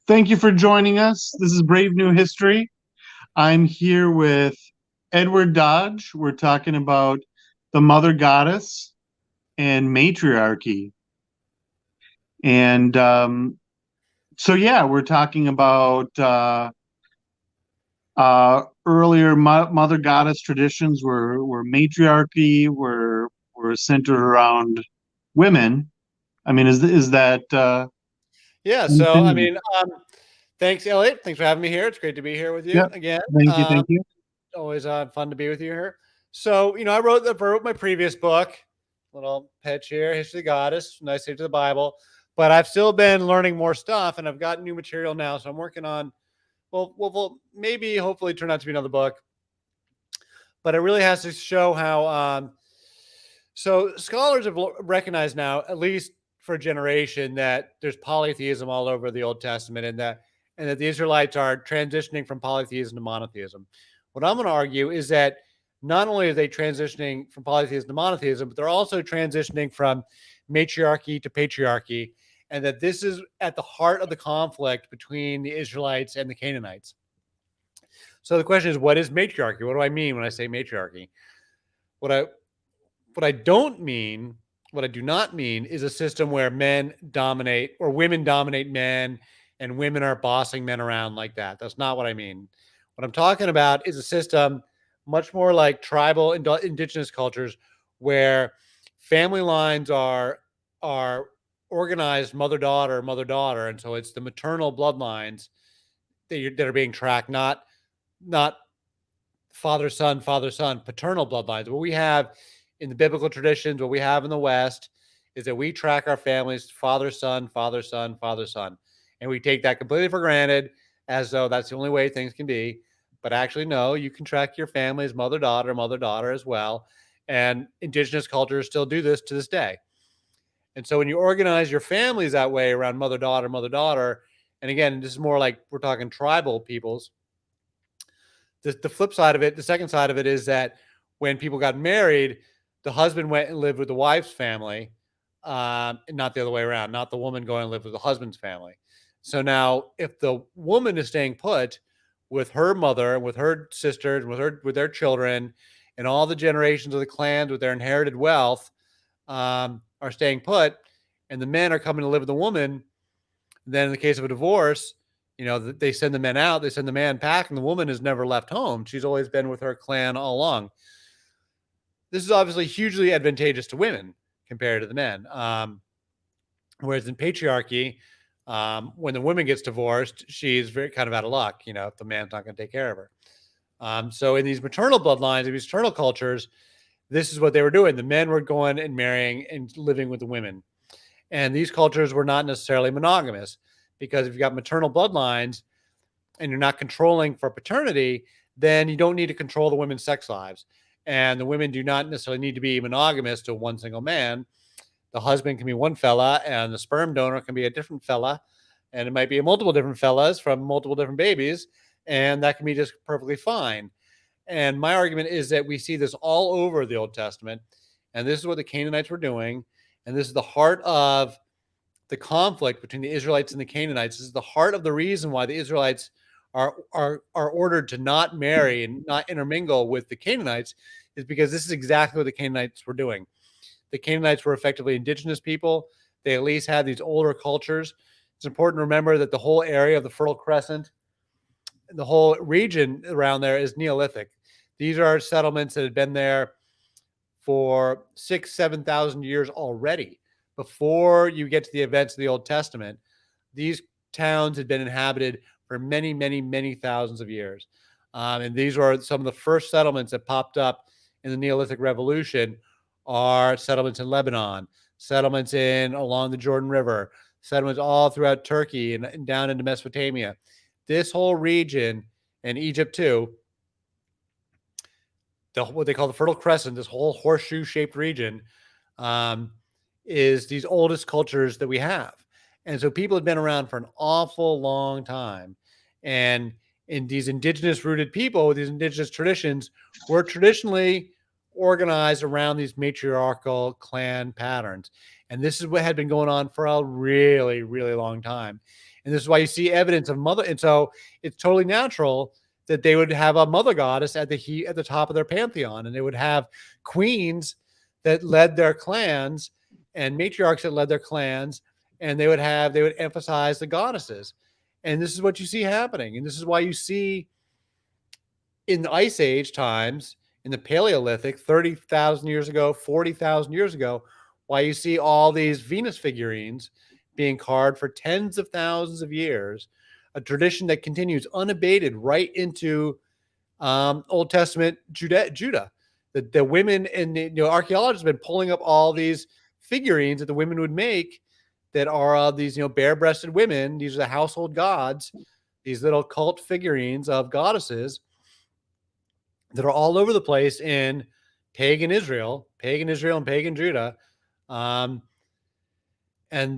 Thank you for joining us. This is Brave New History. I'm here with Edward Dodge. We're talking about the Mother Goddess and matriarchy. And yeah, we're talking about earlier Mother Goddess traditions were matriarchy, were centered around women. I mean, is that Yeah. So, I anything? mean, thanks, Elliot. Thanks for having me here. It's great to be here with you Yep. again. Thank you. Thank you. Always fun to be with you here. So, I wrote my previous book, little pitch here, History of the Goddess, nice to the Bible. But I've still been learning more stuff, and I've got new material now. So I'm working on, maybe hopefully turn out to be another book. But it really has to show how. So scholars have recognized now, at least for a generation, that there's polytheism all over the Old Testament, and that the Israelites are transitioning from polytheism to monotheism. What I'm going to argue is that not only are they transitioning from polytheism to monotheism, but they're also transitioning from matriarchy to patriarchy, and that this is at the heart of the conflict between the Israelites and the Canaanites. So the question is, what is matriarchy? What do I mean when I say matriarchy? What I what I don't mean, what I do not mean, is a system where men dominate or women dominate men and women are bossing men around like that. That's not what I mean. What I'm talking about is a system much more like tribal indigenous cultures where family lines are organized mother daughter, and so it's the maternal bloodlines that are being tracked, not father son, paternal bloodlines. What we have in the biblical traditions, what we have in the West, is that we track our families father, son, father, son, father, son. And we take that completely for granted as though that's the only way things can be. But actually, no, you can track your families mother, daughter as well. And indigenous cultures still do this to this day. And so when you organize your families that way around mother, daughter, and again, this is more like we're talking tribal peoples, the flip side of it, the second side of it is that when people got married, the husband went and lived with the wife's family, and not the other way around, not the woman going and live with the husband's family. So now, if the woman is staying put with her mother, with her sisters, with their children, and all the generations of the clans with their inherited wealth are staying put, and the men are coming to live with the woman, then in the case of a divorce, they send the men out, they send the man back, and the woman has never left home. She's always been with her clan all along. This is obviously hugely advantageous to women compared to the men. Whereas in patriarchy, when the woman gets divorced, she's very kind of out of luck, if the man's not going to take care of her. So in these maternal bloodlines, in these maternal cultures, this is what they were doing. The men were going and marrying and living with the women. And these cultures were not necessarily monogamous, because if you've got maternal bloodlines and you're not controlling for paternity, then you don't need to control the women's sex lives. And the women do not necessarily need to be monogamous to one single man. The husband can be one fella, and the sperm donor can be a different fella. And it might be multiple different fellas from multiple different babies. And that can be just perfectly fine. And my argument is that we see this all over the Old Testament. And this is what the Canaanites were doing. And this is the heart of the conflict between the Israelites and the Canaanites. This is the heart of the reason why the Israelites are ordered to not marry and not intermingle with the Canaanites, is because this is exactly what the Canaanites were doing. The Canaanites were effectively indigenous people. They at least had these older cultures. It's important to remember that the whole area of the Fertile Crescent, the whole region around there, is Neolithic. These are settlements that had been there for 7,000 years already. Before you get to the events of the Old Testament, these towns had been inhabited for many, many, many thousands of years. And these were some of the first settlements that popped up in the Neolithic Revolution. Are settlements in Lebanon, settlements along the Jordan River, settlements all throughout Turkey and down into Mesopotamia. This whole region, and Egypt too, what they call the Fertile Crescent, this whole horseshoe-shaped region, is these oldest cultures that we have. And so people have been around for an awful long time. And in these indigenous rooted people with these indigenous traditions were traditionally organized around these matriarchal clan patterns. And this is what had been going on for a really, really long time. And this is why you see evidence of mother. And so it's totally natural that they would have a mother goddess at the top of their pantheon, and they would have queens that led their clans and matriarchs that led their clans, and they would emphasize the goddesses. And this is what you see happening. And this is why you see in the Ice Age times, in the Paleolithic, 30,000 years ago, 40,000 years ago, why you see all these Venus figurines being carved for tens of thousands of years, a tradition that continues unabated right into Old Testament Judah. The women and archaeologists have been pulling up all these figurines that the women would make that are these bare-breasted women. These are the household gods, these little cult figurines of goddesses that are all over the place in pagan Israel and pagan Judah. And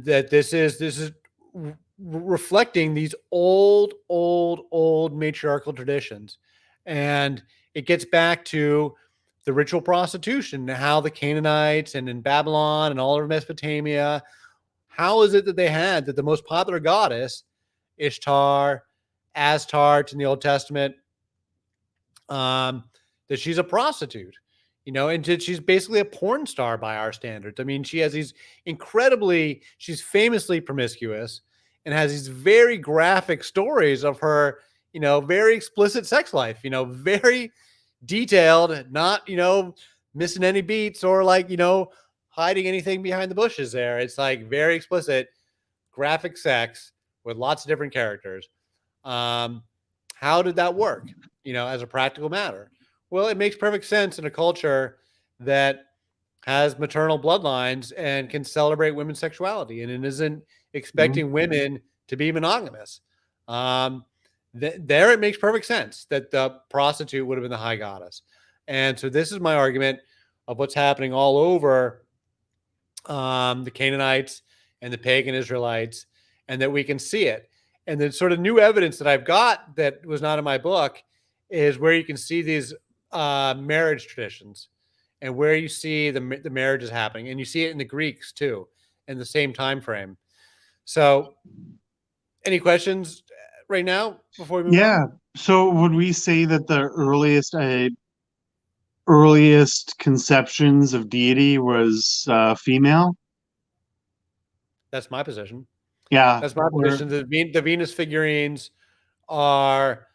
that this is reflecting these old matriarchal traditions. And it gets back to the ritual prostitution, how the Canaanites and in Babylon and all over Mesopotamia, how is it that they had that the most popular goddess, Ishtar, Astarte in the Old Testament, that she's a prostitute, and she's basically a porn star by our standards. I mean, she has these she's famously promiscuous and has these very graphic stories of her, very explicit sex life, very detailed, not, missing any beats or hiding anything behind the bushes there. It's like very explicit graphic sex with lots of different characters. How did that work, as a practical matter? Well, it makes perfect sense in a culture that has maternal bloodlines and can celebrate women's sexuality, and it isn't expecting women to be monogamous. There it makes perfect sense that the prostitute would have been the high goddess. And so this is my argument of what's happening all over the Canaanites and the pagan Israelites, and that we can see it. And the sort of new evidence that I've got that was not in my book is where you can see these marriage traditions and where you see the marriages happening. And you see it in the Greeks too, in the same time frame. So any questions right now before we move on? So would we say that the earliest conceptions of deity was female? That's my position. Yeah. That's my position. The Venus figurines are,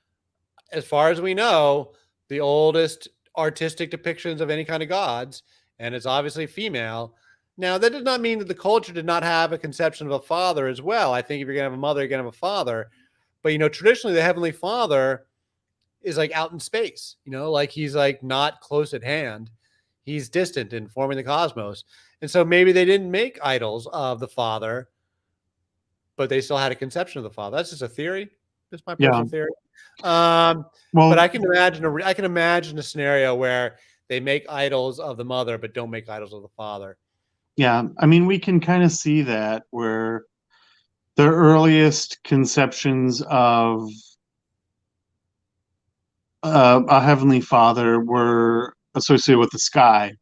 as far as we know, the oldest artistic depictions of any kind of gods, and it's obviously female. Now, that does not mean that the culture did not have a conception of a father as well. I think if you're going to have a mother, you're going to have a father. But, traditionally, the Heavenly Father is like out in space, like he's like not close at hand. He's distant in forming the cosmos. And so maybe they didn't make idols of the Father, but they still had a conception of the Father. That's just a theory. That's my personal theory. But I can imagine a scenario where they make idols of the mother, but don't make idols of the father. Yeah, I mean, we can kind of see that where the earliest conceptions of a heavenly father were associated with the sky,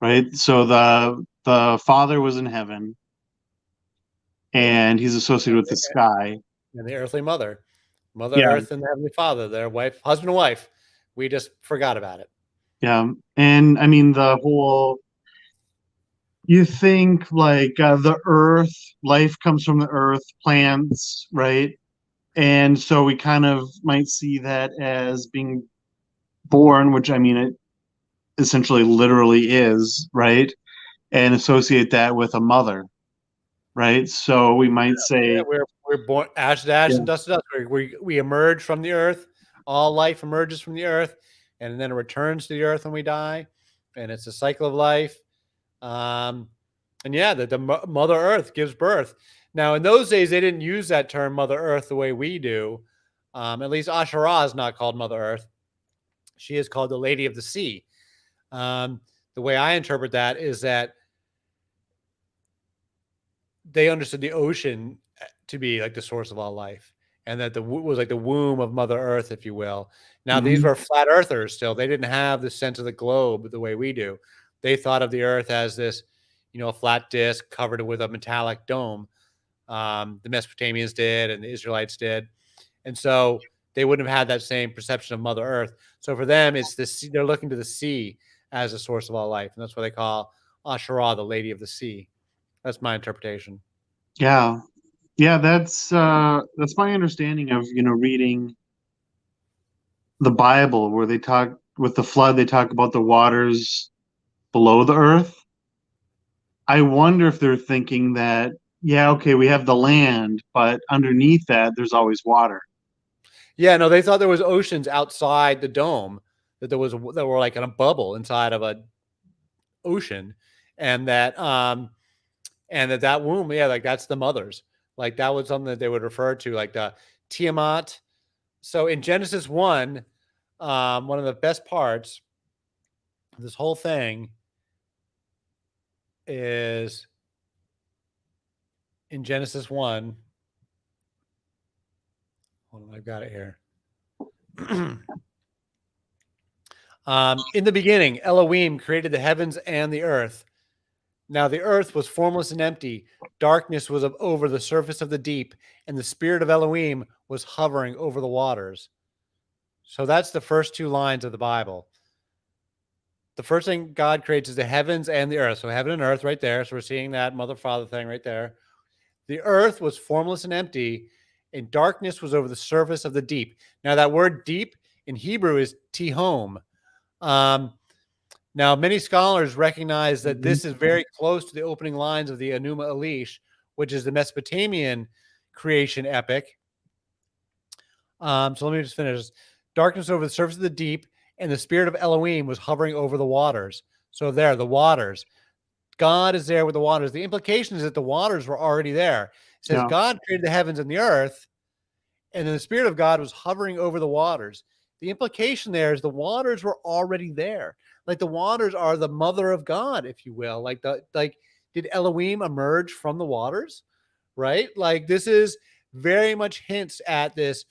right? So the father was in heaven, and he's associated with the sky. And the earthly mother, Mother Earth, and the Heavenly Father, their wife, husband and wife. We just forgot about it. Yeah, and I mean you think like the earth, life comes from the earth, plants, right? And so we kind of might see that as being born, which I mean, it essentially literally is, right? And associate that with a mother, right? So we might say we're born ash to ash and dust to dust. We emerge from the earth. All life emerges from the earth, and then it returns to the earth when we die. And it's a cycle of life. And yeah, the Mother Earth gives birth. Now, in those days, they didn't use that term Mother Earth the way we do. At least Asherah is not called Mother Earth. She is called the Lady of the Sea. The way I interpret that is that they understood the ocean to be like the source of all life. and that the was like the womb of Mother Earth, if you will. Now these Mhm. were flat earthers still. They didn't have the sense of the globe the way we do. They thought of the Earth as this, a flat disc covered with a metallic dome. The Mesopotamians did, and the Israelites did, and so they wouldn't have had that same perception of Mother Earth. So for them, it's this. They're looking to the sea as a source of all life, and that's why they call Asherah the Lady of the Sea. That's my interpretation. Yeah. Yeah, that's my understanding of, reading the Bible where they talk with the flood, they talk about the waters below the earth. I wonder if they're thinking that, yeah, okay, we have the land, but underneath that there's always water. Yeah, no, they thought there was oceans outside the dome, that were like in a bubble inside of a ocean, and that womb, yeah, like that's the mothers. Like that was something that they would refer to, like the Tiamat. So in Genesis 1, one of the best parts of this whole thing is in Genesis 1. Hold on, I've got it here. In the beginning, Elohim created the heavens and the earth. Now the earth was formless and empty. Darkness was over the surface of the deep, and the spirit of Elohim was hovering over the waters. So that's the first two lines of the Bible. The first thing God creates is the heavens and the earth. So heaven and earth right there. So we're seeing that mother father thing right there. The earth was formless and empty, and darkness was over the surface of the deep. Now that word deep in Hebrew is tihom. Um, Now, many scholars recognize that Mhm. this is very close to the opening lines of the Enuma Elish, which is the Mesopotamian creation epic. So let me just finish. Darkness over the surface of the deep, and the spirit of Elohim was hovering over the waters. So there, the waters. God is there with the waters. The implication is that the waters were already there. It says Yeah. God created the heavens and the earth, and then the spirit of God was hovering over the waters. The implication there is the waters were already there. Like the waters are the mother of God, if you will. Like did Elohim emerge from the waters? Right? Like this is very much hints at this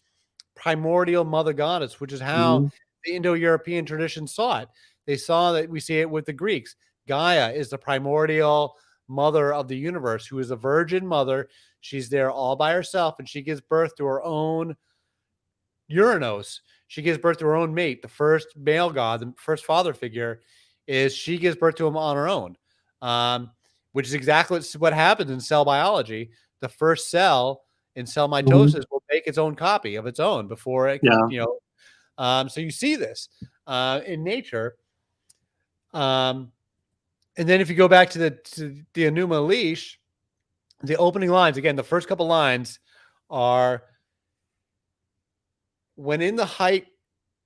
primordial mother goddess, which is how Mhm. the Indo-European tradition saw it. They saw that we see it with the Greeks. Gaia is the primordial mother of the universe, who is a virgin mother. She's there all by herself, and she gives birth to her own Uranos. She gives birth to her own mate. The first male god, the first father figure, is she gives birth to him on her own, um, which is exactly what happens in cell biology. The first cell in cell Mhm. mitosis will make its own copy of its own before it can, Yeah. So you see this in nature. Um, and then if you go back to the Enuma Elish, the opening lines, again, the first couple lines are when in the height.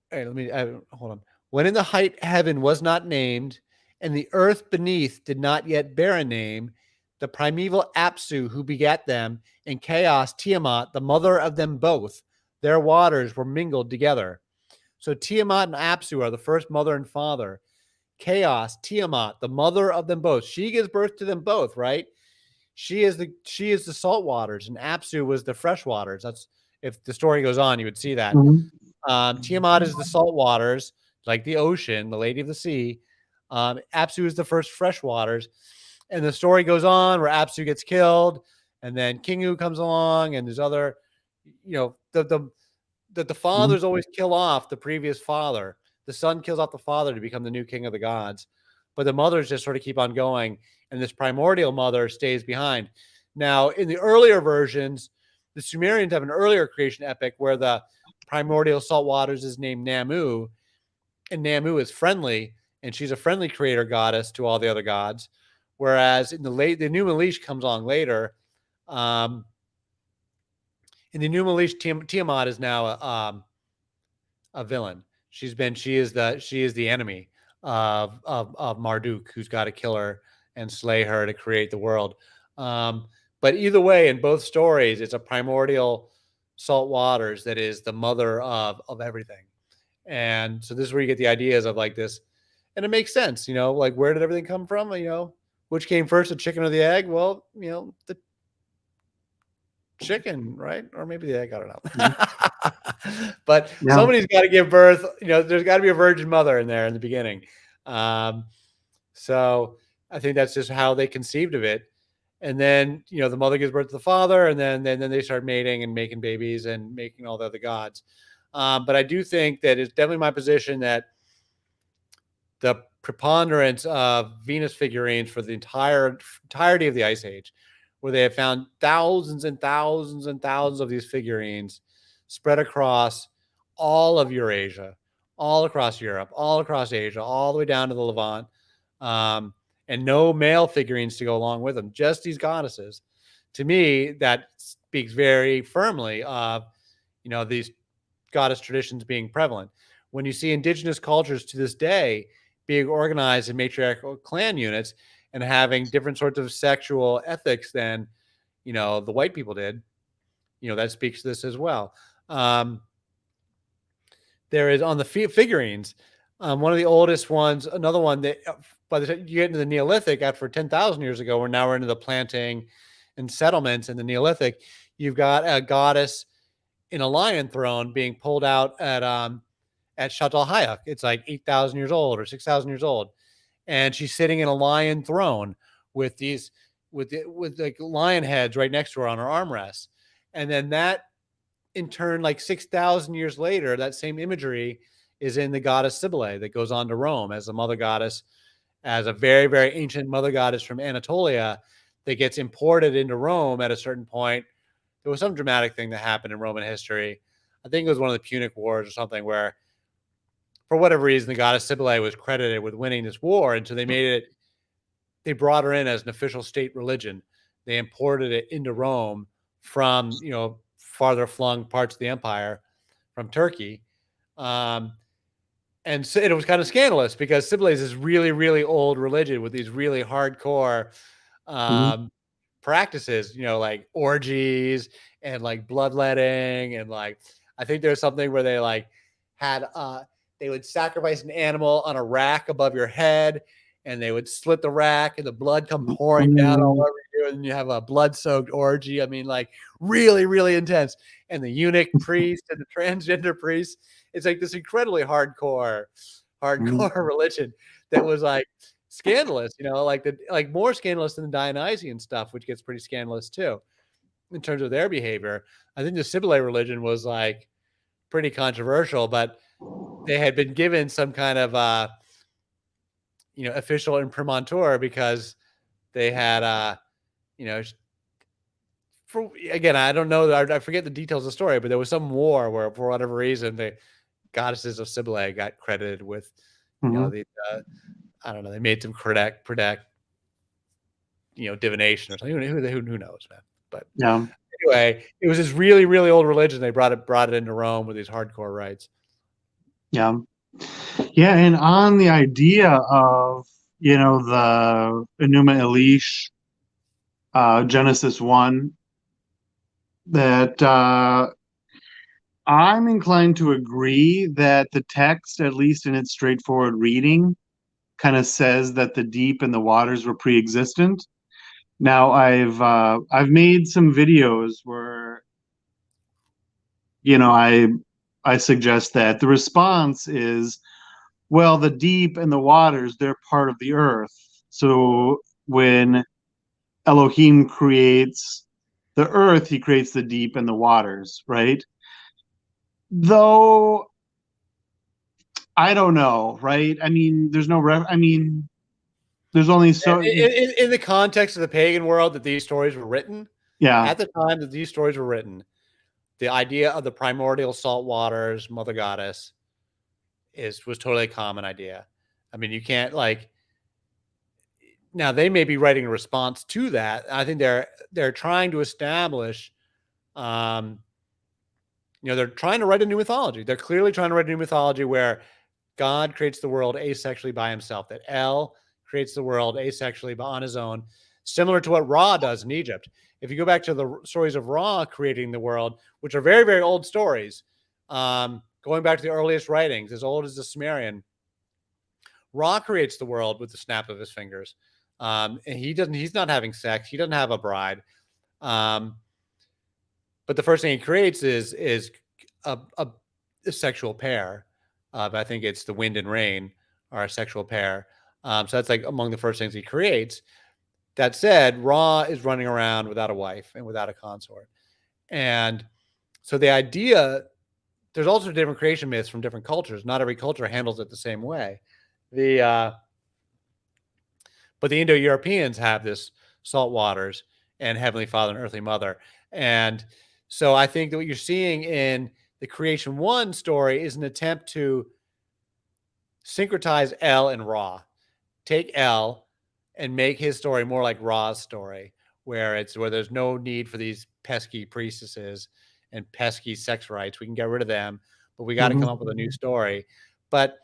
Hey, hold on. When in the height heaven was not named, and the earth beneath did not yet bear a name, the primeval Apsu who begat them, and chaos Tiamat, the mother of them both, their waters were mingled together. So Tiamat and Apsu are the first mother and father. Chaos, Tiamat, the mother of them both. She gives birth to them both, right? She is the salt waters, and Apsu was the fresh waters. That's, if the story goes on, you would see that. Mhm. Tiamat is the salt waters, like the ocean, the lady of the sea. Apsu is the first fresh waters. And the story goes on where Apsu gets killed, and then Kingu comes along, and there's other, the Mhm. fathers always kill off the previous father. The son kills off the father to become the new king of the gods. But the mothers just sort of keep on going, and this primordial mother stays behind. Now, in the earlier versions, the Sumerians have an earlier creation epic where the primordial salt waters is named Namu, and Namu is friendly, and she's a friendly creator goddess to all the other gods. Whereas the new Malish comes along later. Um, in the new Malish, Tiamat is now a villain. She is the enemy of Marduk, who's got to kill her and slay her to create the world. But either way, in both stories, it's a primordial salt waters that is the mother of everything. And so this is where you get the ideas of like this, and it makes sense, like where did everything come from? Which came first, the chicken or the egg? Well, chicken, right? Or maybe the egg. I don't Mhm. know. But Yeah. somebody's got to give birth. There's got to be a virgin mother in there in the beginning. Um, so I think that's just how they conceived of it. And then the mother gives birth to the father, and then they start mating and making babies and making all the other gods. But I do think that it's definitely my position that the preponderance of Venus figurines for the entirety of the Ice Age, where they have found thousands and thousands and thousands of these figurines spread across all of Eurasia, all across Europe, all across Asia, all the way down to the Levant, um, and no male figurines to go along with them, just these goddesses. To me, that speaks very firmly of these goddess traditions being prevalent. When you see indigenous cultures to this day being organized in matriarchal clan units and having different sorts of sexual ethics than the white people did, that speaks to this as well. There is on the figurines, one of the oldest ones, another one that by the time you get into the Neolithic, after 10,000 years ago, we're into the planting and settlements in the Neolithic. You've got a goddess in a lion throne being pulled out at Çatalhöyük. It's like 8,000 years old or 6,000 years old, and she's sitting in a lion throne with these with like lion heads right next to her on her armrests. And then that in turn, like 6,000 years later, that same imagery is in the goddess Cybele that goes on to Rome as a mother goddess, as a very, very ancient mother goddess from Anatolia that gets imported into Rome at a certain point. There was some dramatic thing that happened in Roman history. I think it was one of the Punic Wars or something where, for whatever reason, the goddess Cybele was credited with winning this war. And so they brought her in as an official state religion. They imported it into Rome from, farther flung parts of the empire from Turkey. And so it was kind of scandalous because Cybele is this really, really old religion with these really hardcore Mhm. practices, like orgies and like bloodletting. And like, I think there's something where they like had, they would sacrifice an animal on a rack above your head, and they would slit the rack and the blood come pouring down all Mhm. over you. And you have a blood soaked orgy. I mean, like really, really intense. And the eunuch priest and the transgender priest, it's like this incredibly hardcore Mhm. religion that was like scandalous, like more scandalous than the Dionysian stuff, which gets pretty scandalous too in terms of their behavior. I think the Sibylle religion was like pretty controversial, but they had been given some kind of official imprimatur because they had you know for again, I don't know, I forget the details of the story, but there was some war where for whatever reason the goddesses of Sibylle got credited with Mhm. the I don't know, they made some predict divination or something. Who knows, man? But Yeah. anyway, it was this really, really old religion. They brought it into Rome with these hardcore rites. Yeah. Yeah. And on the idea of, the Enuma Elish, Genesis 1, that I'm inclined to agree that the text, at least in its straightforward reading, kind of says that the deep and the waters were pre-existent. Now, I've made some videos where I suggest that the response is, well, the deep and the waters, they're part of the earth. So when Elohim creates the earth, he creates the deep and the waters, right? Though I don't know, right? I mean, there's only so In the context of the pagan world that these stories were written, yeah. at the time that these stories were written, the idea of the primordial salt waters, Mother Goddess, was totally a common idea. I mean, you can't like now they may be writing a response to that. I think they're trying to establish um, they're trying to write a new mythology. They're clearly trying to write a new mythology where God creates the world asexually by himself, that El creates the world asexually on his own, similar to what Ra does in Egypt. If you go back to the stories of Ra creating the world, which are very, very old stories, going back to the earliest writings, as old as the Sumerian, Ra creates the world with the snap of his fingers. And he's not having sex. He doesn't have a bride. Um, but the first thing he creates is a sexual pair. I think it's the wind and rain are a sexual pair. So that's like among the first things he creates. That said, Ra is running around without a wife and without a consort. And so the idea, there's also different creation myths from different cultures. Not every culture handles it the same way. But the Indo-Europeans have this salt waters and Heavenly Father and Earthly Mother. And so I think that what you're seeing in the Creation 1 story is an attempt to syncretize El and Ra. Take El and make his story more like Ra's story, where there's no need for these pesky priestesses and pesky sex rites. We can get rid of them, but we got to come up with a new story. But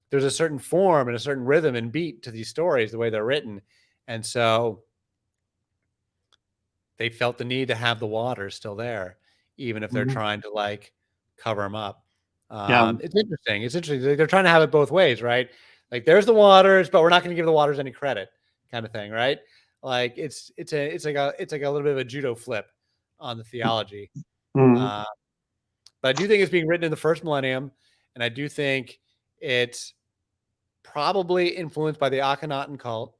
there's a certain form and a certain rhythm and beat to these stories, the way they're written. And so they felt the need to have the waters still there, even if they're trying to like cover them up. Yeah. It's interesting. It's interesting. They're trying to have it both ways, right? Like there's the waters, but we're not going to give the waters any credit, kind of thing, right? Like it's like a little bit of a judo flip on the theology. Mm. But I do think it's being written in the first millennium, and I do think it's probably influenced by the Akhenaten cult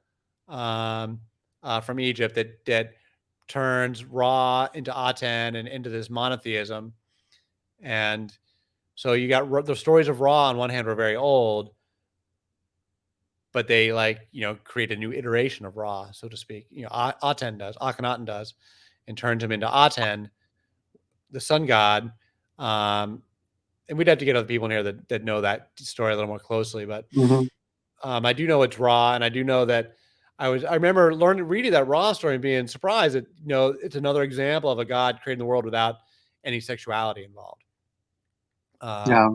from Egypt that turns Ra into Aten and into this monotheism. And so you got the stories of Ra on one hand were very old, but they create a new iteration of Ra, so to speak. Akhenaten does, and turns him into Aten, the sun god. And we'd have to get other people in here that know that story a little more closely, but I do know it's Ra, and I do know that I remember reading that Ra story and being surprised that it's another example of a God creating the world without any sexuality involved. Yeah.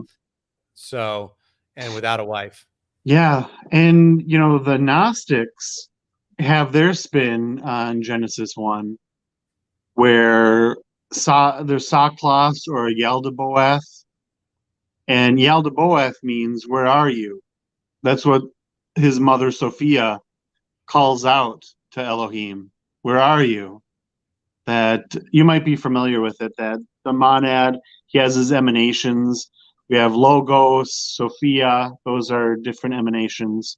So, and without a wife. Yeah. And, the Gnostics have their spin on Genesis 1, where there's Saklos or Yaldabaoth. And Yaldabaoth means, where are you? That's what his mother Sophia calls out to Elohim. Where are you? That you might be familiar with it, that the monad, he has his emanations. We have Logos, Sophia, those are different emanations.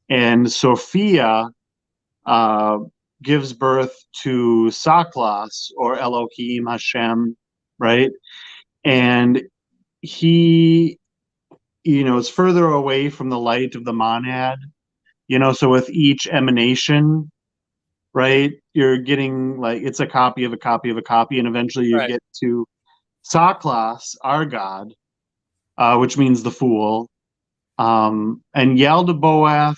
And Sophia gives birth to Saklas or Elohim, Hashem, right? And he, is further away from the light of the monad, so with each emanation, right, you're getting like it's a copy of a copy of a copy, and eventually you get to Saklas, our God, which means the fool, and Yaldabaoth,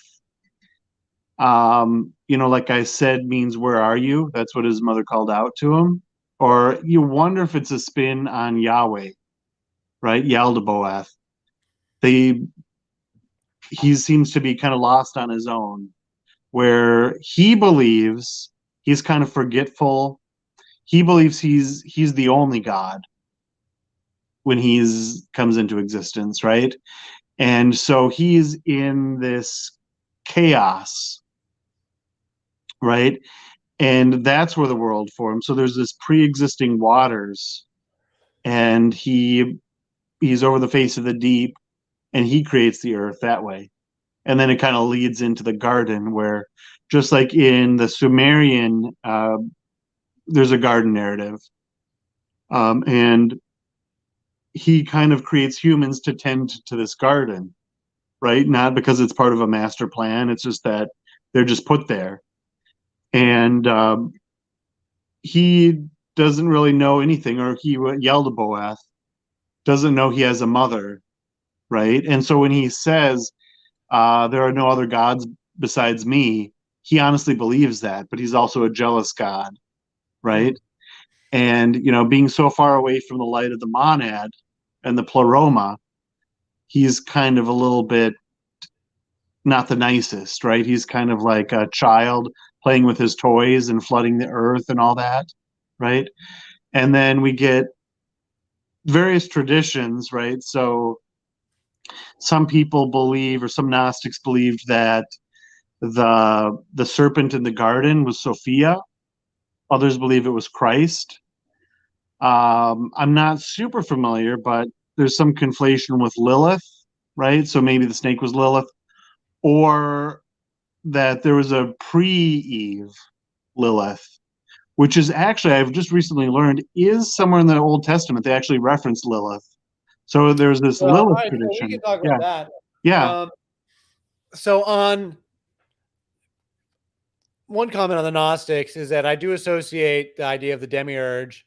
like I said, means where are you? That's what his mother called out to him. Or you wonder if it's a spin on Yahweh, right? Yaldabaoth. He seems to be kind of lost on his own, where he believes he's kind of forgetful. He believes he's the only God when comes into existence, right? And so he's in this chaos, right? And that's where the world forms. So there's this pre-existing waters, and he's over the face of the deep, and he creates the earth that way. And then it kind of leads into the garden, where just like in the Sumerian, there's a garden narrative, and he kind of creates humans to tend to this garden, right? Not because it's part of a master plan. It's just that they're just put there. And he doesn't really know anything, or Yaldabaoth doesn't know he has a mother, right? And so when he says, there are no other gods besides me, he honestly believes that, but he's also a jealous God, right? And, being so far away from the light of the monad and the pleroma, he's kind of a little bit not the nicest, right? He's kind of like a child playing with his toys and flooding the earth and all that, right? And then we get various traditions, right? So some people believe, or some Gnostics believed, that the serpent in the garden was Sophia. Others believe it was Christ. I'm not super familiar, but there's some conflation with Lilith, right? So maybe the snake was Lilith, or that there was a pre-Eve Lilith, which is actually, I've just recently learned, is somewhere in the Old Testament. They actually reference Lilith. So there's this Well, all Lilith right, so we can tradition. talk Yeah, about that. yeah. Um, so on one comment on the Gnostics is that I do associate the idea of the demiurge.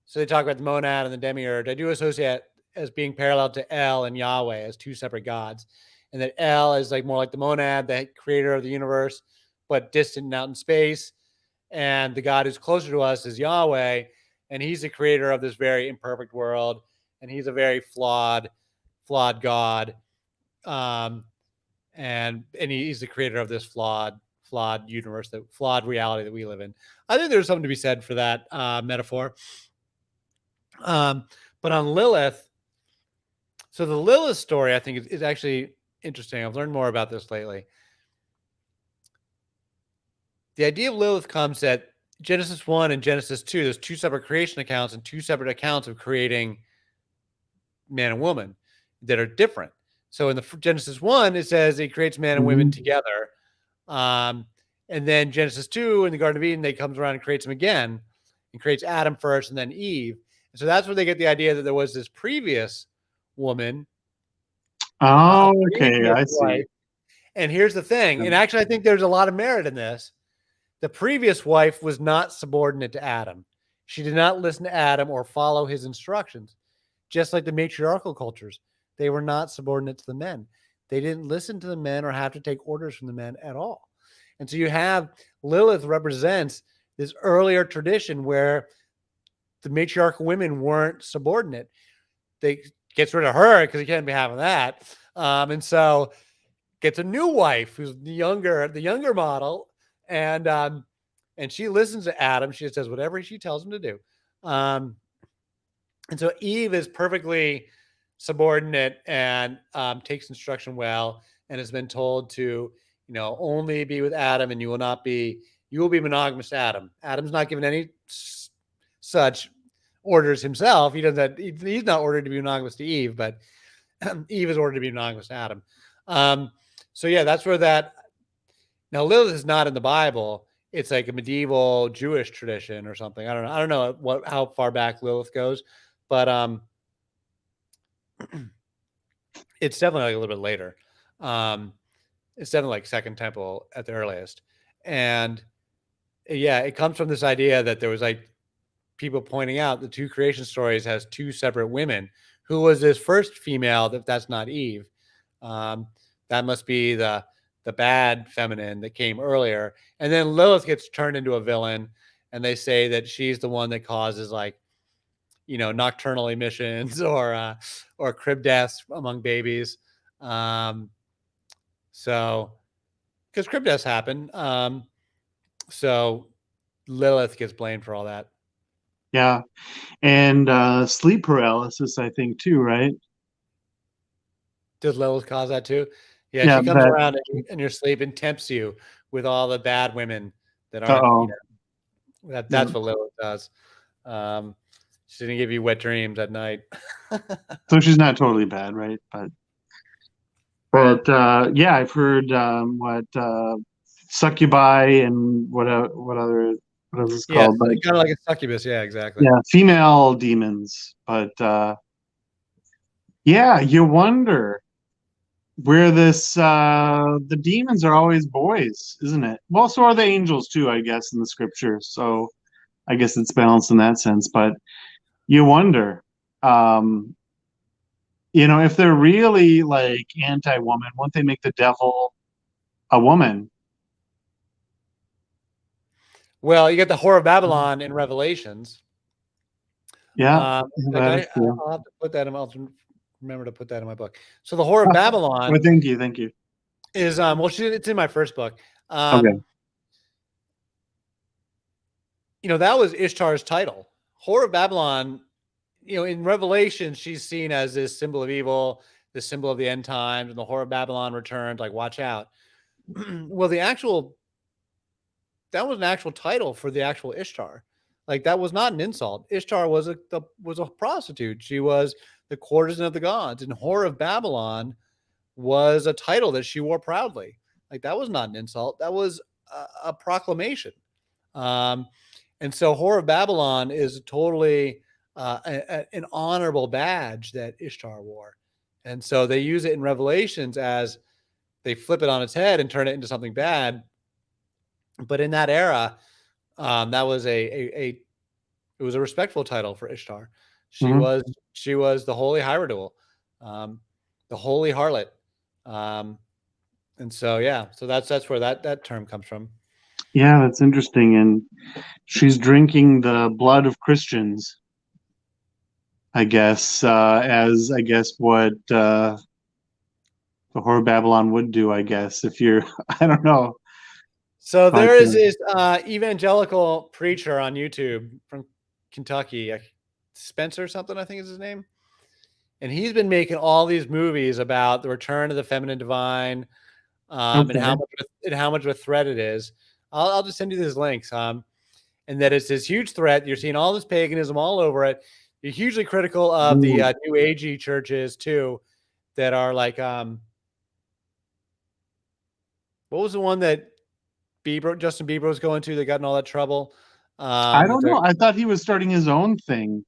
So they talk about the monad and the demiurge. I do associate as being parallel to El and Yahweh as two separate gods, and that El is like more like the monad, the creator of the universe, but distant and out in space. And the God who's closer to us is Yahweh, and He's the creator of this very imperfect world, and He's a very flawed God, um, and He's the creator of this flawed universe, that flawed reality that we live in. I think there's something to be said for that metaphor. Um, but on Lilith, so the Lilith story, I think, is actually interesting. I've learned more about this lately. The idea of Lilith comes at Genesis 1 and Genesis 2. There's two separate creation accounts and two separate accounts of creating man and woman that are different. So in the Genesis 1, it says He creates man and women Mhm. together. And then Genesis 2 in the Garden of Eden, they comes around and creates them again, and creates Adam first and then Eve. And so that's where they get the idea that there was this previous woman, a Oh, okay, previous I see. wife. And here's the thing, and actually, I think there's a lot of merit in this. The previous wife was not subordinate to Adam. She did not listen to Adam or follow his instructions, just like the matriarchal cultures. They were not subordinate to the men. They didn't listen to the men or have to take orders from the men at all. And so you have Lilith represents this earlier tradition where the matriarchal women weren't subordinate. They gets rid of her because he can't be having that. And so gets a new wife who's the younger model, and she listens to Adam. She says whatever she tells him to do. And so Eve is perfectly subordinate and takes instruction well, and has been told to, only be with Adam, and you will be monogamous to Adam. Adam's not given any such orders himself. He's not ordered to be monogamous to Eve, but Eve is ordered to be monogamous to Adam. So yeah, that's where that. Now Lilith is not in the Bible. It's like a medieval Jewish tradition or something. I don't know. I don't know how far back Lilith goes, but it's definitely like a little bit later. It's definitely like Second Temple at the earliest, and yeah, it comes from this idea that there was like people pointing out the two creation stories has two separate women. Who was this first female? That's not Eve. Um, that must be the bad feminine that came earlier. And then Lilith gets turned into a villain, and they say that she's the one that causes like, nocturnal emissions or crib deaths among babies. So because crib deaths happen. So Lilith gets blamed for all that. Yeah. And sleep paralysis, I think, too, right? Does Lilith cause that too? Yeah, Yeah, she comes that. around in your sleep and tempts you with all the bad women that aren't, Uh-oh. Yeah. that's what Lilith does. She's gonna give you wet dreams at night. So she's not totally bad, right? But yeah, I've heard what succubi and what else is Yes, called, but kind of like a succubus. Yeah, exactly. yeah, female demons. But yeah, you wonder where the demons are always boys, isn't it? Well, so are the angels too, I guess, in the scripture. So I guess it's balanced in that sense. But you wonder, um, if they're really like anti-woman, won't they make the devil a woman? Well, you get the Whore of Babylon in Revelations. Yeah, In fact, that is true. I'll have to put that in. I'll remember to put that in my book. So the Whore of Well, Babylon thank you. is it's in my first book. Okay. That was Ishtar's title. Whore of Babylon, in Revelation, she's seen as this symbol of evil, this symbol of the end times, and the Whore of Babylon returns, like, watch out. Well, that was an actual title for the actual Ishtar. Like that was not an insult. Ishtar was a prostitute. She was the courtesan of the gods, and whore of Babylon was a title that she wore proudly. Like that was not an insult. That was a proclamation. Um, and so whore of Babylon is totally an honorable badge that Ishtar wore. And so they use it in Revelations as they flip it on its head and turn it into something bad. But in that era, that was it was a respectful title for Ishtar. She Mhm. was she was the holy hierodule, um, the holy harlot, um, and so yeah, so that's where that term comes from. Yeah, that's interesting. And she's drinking the blood of Christians, I guess, as I guess what the Whore of Babylon would do, I guess, if you're, I don't know. So But there is this evangelical preacher on YouTube from Kentucky, Spencer something, I think is his name, and he's been making all these movies about the return of the feminine divine, and okay. how much of a threat it is. I'll just send you these links. And that it's this huge threat. You're seeing all this paganism all over it. You're hugely critical of the Ooh, New Agey churches too, that are like, what was the one that Justin Bieber was going to that got in all that trouble? I That don't know. I thought he was starting his own thing.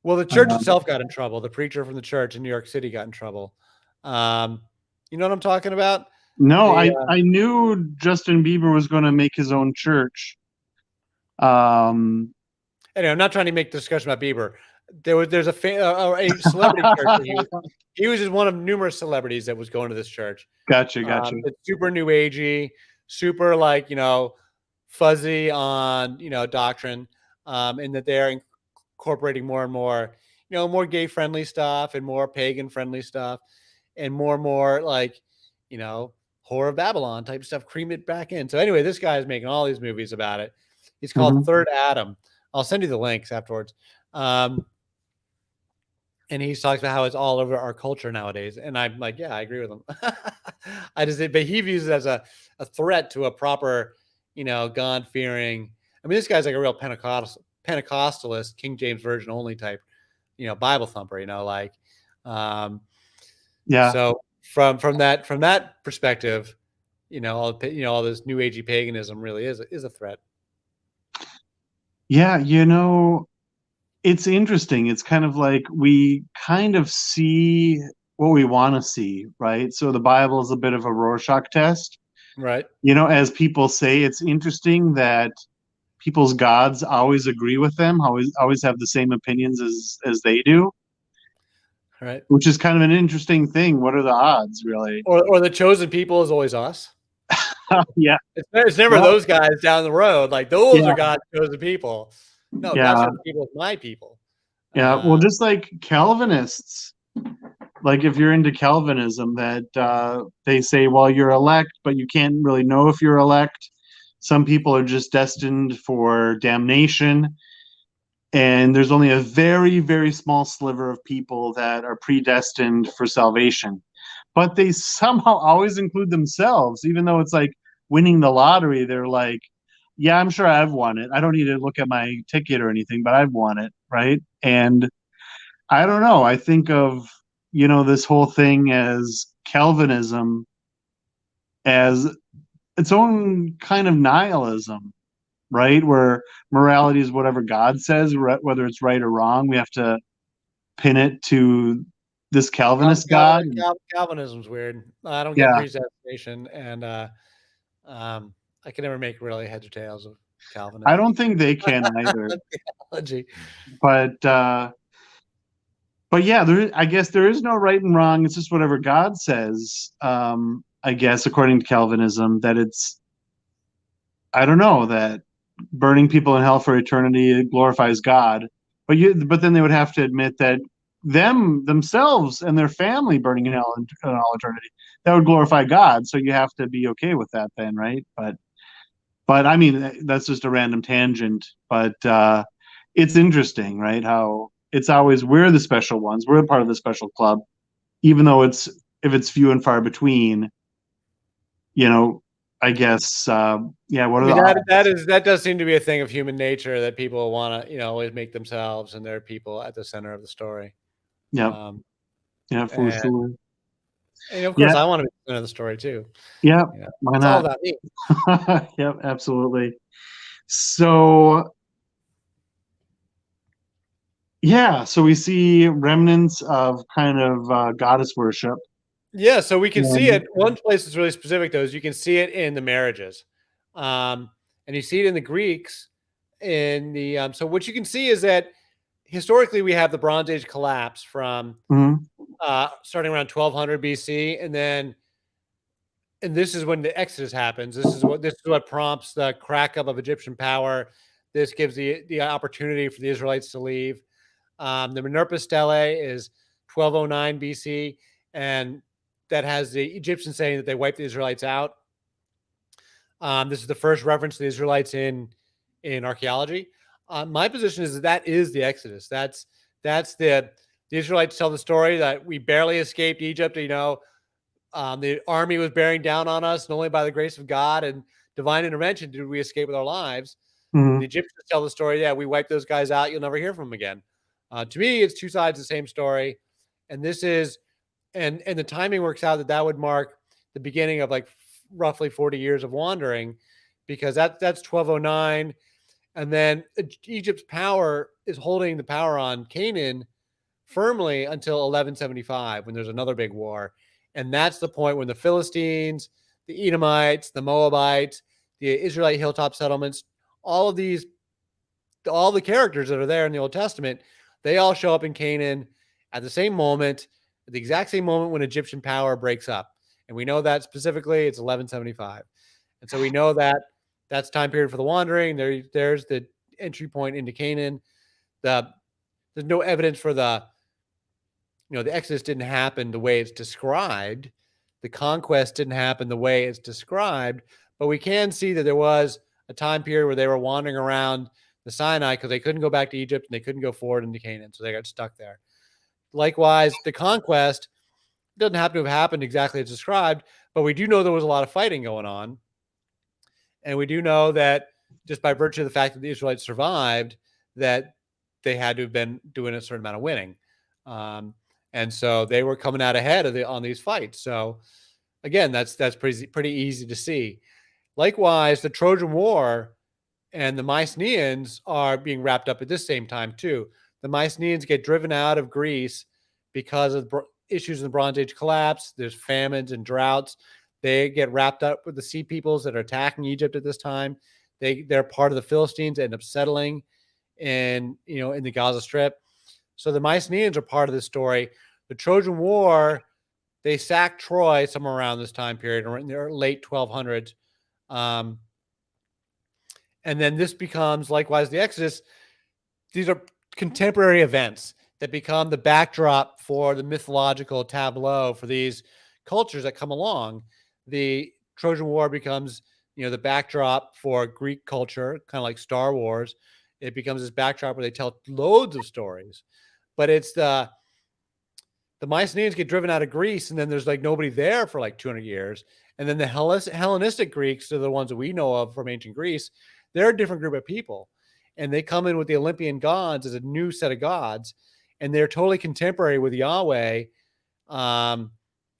well, the church Um, itself got in trouble. The preacher from the church in New York City got in trouble. Um, you know what I'm talking about? no, The I knew Justin Bieber was going to make his own church. Um, Anyway, I'm not trying to make the discussion about Bieber. There's a celebrity church that he was just one of numerous celebrities that was going to this church. gotcha. It's super new agey, super like fuzzy on doctrine, and that they're incorporating more and more more gay friendly stuff and more pagan friendly stuff, and more like Whore of Babylon type stuff, cream it back in. So anyway, this guy is making all these movies about it. He's called Mhm. Third Adam. I'll send you the links afterwards. And he talks about how it's all over our culture nowadays. And I'm like, yeah, I agree with him. But he views it as a threat to a proper, God fearing. I mean, this guy's like a real Pentecostalist, King James Version only type, Bible thumper, um, Yeah, so from that perspective, all this new agey paganism really is a threat. yeah. It's interesting. It's kind of like we kind of see what we want to see, right? So the Bible is a bit of a Rorschach test. Right. As people say, it's interesting that people's gods always agree with them, always have the same opinions as they do, Right. which is kind of an interesting thing. What are the odds, really? Or the chosen people is always us. Yeah, It's never well, those guys down the road. Like those yeah, are God's chosen people. No, God's yeah, chosen people is my people. yeah. Well, Uh, just like Calvinists, like if you're into Calvinism, that they say, well, you're elect, but you can't really know if you're elect. Some people are just destined for damnation, and there's only a very, very small sliver of people that are predestined for salvation. But they somehow always include themselves, even though it's like winning the lottery. They're like, yeah, I'm sure I've won it. I don't need to look at my ticket or anything, but I've won it, right? And I don't know. I think of, this whole thing as Calvinism as its own kind of nihilism, right? Where morality is whatever God says, whether it's right or wrong. We have to pin it to this Calvinist God. Calvinism's weird. I don't get Yeah, predestination, and um, I can never make really heads or tails of I Calvinism don't think they can either. theology. But yeah, I guess there is no right and wrong. It's just whatever God says. I guess according to Calvinism, that it's I don't know that burning people in hell for eternity glorifies God. But then they would have to admit that themselves and their family burning in hell in all eternity, that would glorify God. So you have to be okay with that then, right? But I mean that's just a random tangent. But it's interesting, right? How it's always we're the special ones, we're a part of the special club, even though if it's few and far between, you know, I guess, yeah, what I are the mean, odds? that does seem to be a thing of human nature that people want to, always make themselves and their people at the center of the story. Yep. Um, Yeah, for and, sure. of Yeah. course, I want to be the center of the story too. Yeah. Why It's all not? about me. Yep. Absolutely. So, yeah. So we see remnants of kind of goddess worship. Yeah, so we can see And, it. One place that's really specific though is you can see it in the marriages, and you see it in the Greeks. In the so what you can see is that historically we have the Bronze Age collapse from mhm, starting around 1200 BC, and this is when the Exodus happens. This is what prompts the crack up of Egyptian power. This gives the opportunity for the Israelites to leave. The Minerva stele is 1209 BC, and that has the Egyptians saying that they wiped the Israelites out. This is the first reference to the Israelites in archaeology. My position is that is the Exodus. That's the Israelites tell the story that we barely escaped Egypt. The army was bearing down on us, and only by the grace of God and divine intervention did we escape with our lives. And mhm, the Egyptians tell the story, yeah, we wiped those guys out. You'll never hear from them again. To me, it's two sides of the same story, and this is and the timing works out that that would mark the beginning of like roughly 40 years of wandering, because that's 1209, and then Egypt's power is holding the power on Canaan firmly until 1175 when there's another big war. And that's the point when the Philistines, the Edomites, the Moabites, the Israelite hilltop settlements, all of these, all the characters that are there in the Old Testament, they all show up in Canaan at the same moment, at the exact same moment when Egyptian power breaks up. And we know that specifically it's 1175. And so we know that that's time period for the wandering. There's the entry point into Canaan. The There's no evidence for the Exodus didn't happen the way it's described. The conquest didn't happen the way it's described, but we can see that there was a time period where they were wandering around the Sinai because they couldn't go back to Egypt and they couldn't go forward into Canaan, so they got stuck there. Likewise, the conquest doesn't have to have happened exactly as described, but we do know there was a lot of fighting going on, and we do know that just by virtue of the fact that the Israelites survived, that they had to have been doing a certain amount of winning. Um, and so they were coming out ahead on these fights. So again, that's pretty easy to see. Likewise, the Trojan War and the Mycenaeans are being wrapped up at this same time too. The Mycenaeans get driven out of Greece because of issues in the Bronze Age collapse. There's famines and droughts. They get wrapped up with the sea peoples that are attacking Egypt at this time. They're part of the Philistines, end up settling in the Gaza Strip. So the Mycenaeans are part of this story. The Trojan War, they sacked Troy somewhere around this time period, or in the late 1200s. Um, and then this becomes likewise the Exodus. These are contemporary events that become the backdrop for the mythological tableau for these cultures that come along. The Trojan War becomes, the backdrop for Greek culture, kind of like Star Wars. It becomes this backdrop where they tell loads of stories, but it's the Mycenaeans get driven out of Greece, and then there's like nobody there for like 200 years. And then the Hellenistic Greeks are the ones that we know of from ancient Greece. They're a different group of people, and they come in with the Olympian gods as a new set of gods, and they're totally contemporary with Yahweh and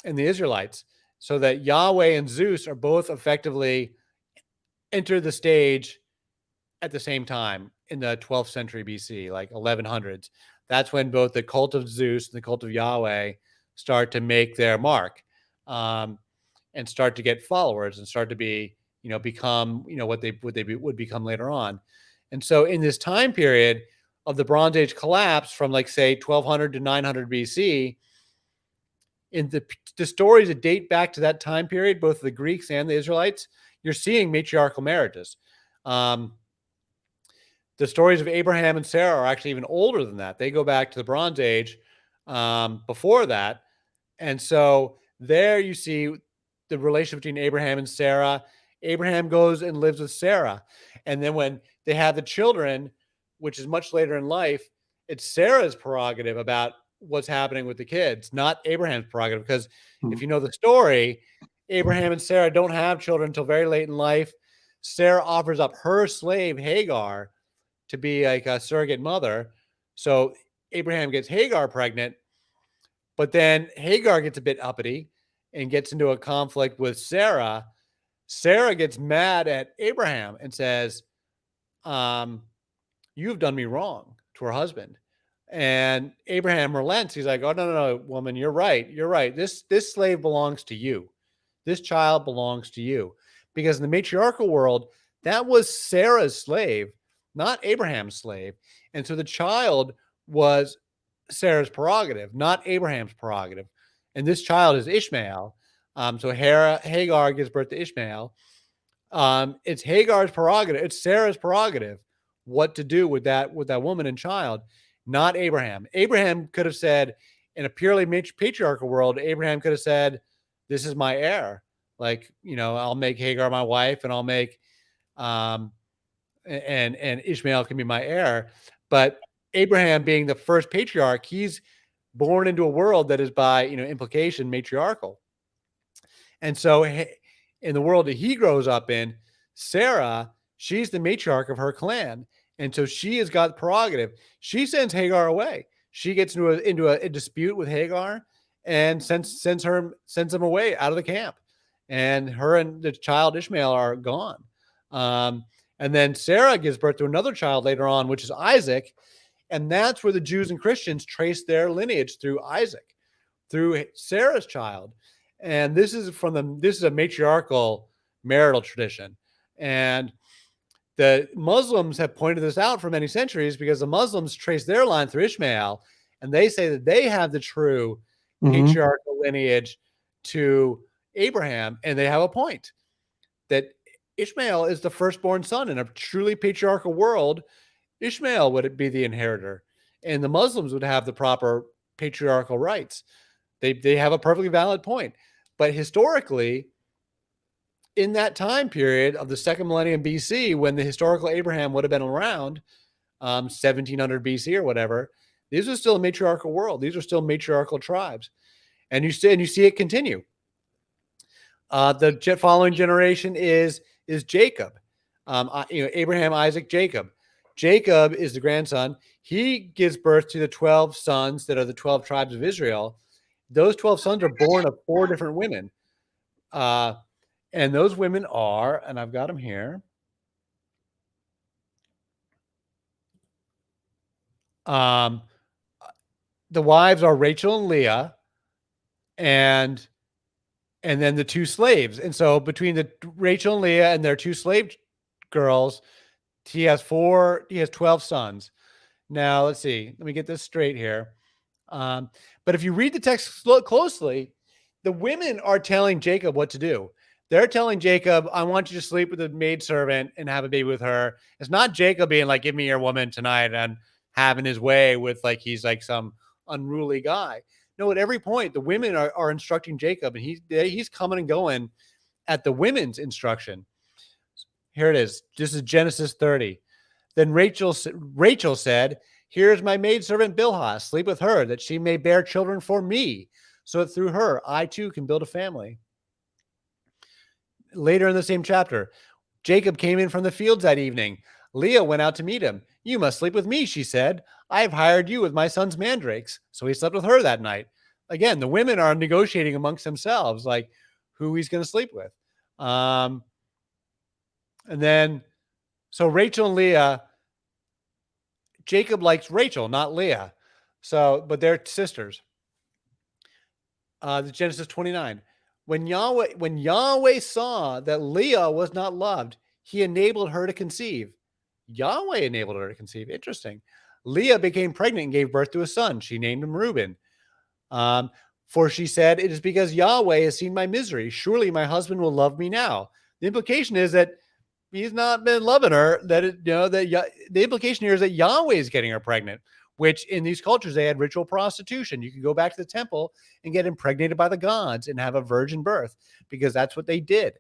the Israelites. So that Yahweh and Zeus are both effectively enter the stage at the same time in the 12th century BC, like 1100s. That's when both the cult of Zeus and the cult of Yahweh start to make their mark, um, and start to get followers and start to be, become, what they would become later on. And so in this time period of the Bronze Age collapse from like say 1200 to 900 BC, in the stories that date back to that time period, both the Greeks and the Israelites, you're seeing matriarchal marriages. Um, the stories of Abraham and Sarah are actually even older than that. They go back to the Bronze Age, before that. And so there you see the relationship between Abraham and Sarah. Abraham goes and lives with Sarah. And then when they have the children, which is much later in life, it's Sarah's prerogative about what's happening with the kids, not Abraham's prerogative. Because if mhm, you know the story, Abraham and Sarah don't have children until very late in life. Sarah offers up her slave Hagar to be like a surrogate mother. So Abraham gets Hagar pregnant, but then Hagar gets a bit uppity and gets into a conflict with Sarah. Sarah gets mad at Abraham and says, you've done me wrong, to her husband. And Abraham relents. He's like, oh, no, woman, you're right. You're right. This slave belongs to you. This child belongs to you. Because in the matriarchal world, that was Sarah's slave, not Abraham's slave. And so the child was Sarah's prerogative, not Abraham's prerogative. And this child is Ishmael. So Hagar gives birth to Ishmael. It's Hagar's prerogative. It's Sarah's prerogative what to do with that woman and child, not Abraham. Abraham could have said, in a purely patriarchal world, Abraham could have said, "This is my heir. Like, I'll make Hagar my wife, and I'll make and Ishmael can be my heir." But Abraham, being the first patriarch, he's born into a world that is by implication matriarchal. And so in the world that he grows up in, Sarah, she's the matriarch of her clan. And so she has got prerogative. She sends Hagar away. She gets into a dispute with Hagar and sends them away out of the camp. And her and the child Ishmael are gone. And then Sarah gives birth to another child later on, which is Isaac. And that's where the Jews and Christians trace their lineage through Isaac, through Sarah's child. And this is a matriarchal marital tradition. And the Muslims have pointed this out for many centuries because the Muslims trace their line through Ishmael, and they say that they have the true patriarchal lineage to Abraham, and they have a point that Ishmael is the firstborn son in a truly patriarchal world. Ishmael would be the inheritor, and the Muslims would have the proper patriarchal rights. They have a perfectly valid point. But historically, in that time period of the second millennium BC, when the historical Abraham would have been around, 1700 BC or whatever, these are still a matriarchal world. These are still matriarchal tribes. And you see it continue. The following generation is Jacob. Abraham, Isaac, Jacob. Jacob is the grandson. He gives birth to the 12 sons that are the 12 tribes of Israel. Those 12 sons are born of 4 different women. And those women are, and I've got them here. The wives are Rachel and Leah, and then the 2 slaves. And so between the Rachel and Leah and their 2 slave girls, he has 12 sons. Now, let's see. Let me get this straight here. But if you read the text closely, the women are telling Jacob what to do. They're telling Jacob, I want you to sleep with a maidservant and have a baby with her. It's not Jacob being like, give me your woman tonight and having his way with like he's like some unruly guy. No, at every point, the women are instructing Jacob, and he's coming and going at the women's instruction. Here it is. This is Genesis 30. Then Rachel said, here's my maidservant Bilhah. Sleep with her, that she may bear children for me, so that through her I too can build a family. Later in the same chapter, Jacob came in from the fields that evening. Leah went out to meet him. You must sleep with me, she said. I have hired you with my son's mandrakes. So he slept with her that night. Again, the women are negotiating amongst themselves, like who he's going to sleep with. And then, so Rachel and Leah, Jacob likes Rachel, not Leah. So, but they're sisters. Genesis 29. When Yahweh saw that Leah was not loved, he enabled her to conceive. Yahweh enabled her to conceive. Interesting. Leah became pregnant and gave birth to a son. She named him Reuben. For she said, it is because Yahweh has seen my misery. Surely my husband will love me now. The implication is that he's not been loving her. The implication here is that Yahweh is getting her pregnant, which in these cultures, they had ritual prostitution. You could go back to the temple and get impregnated by the gods and have a virgin birth because that's what they did.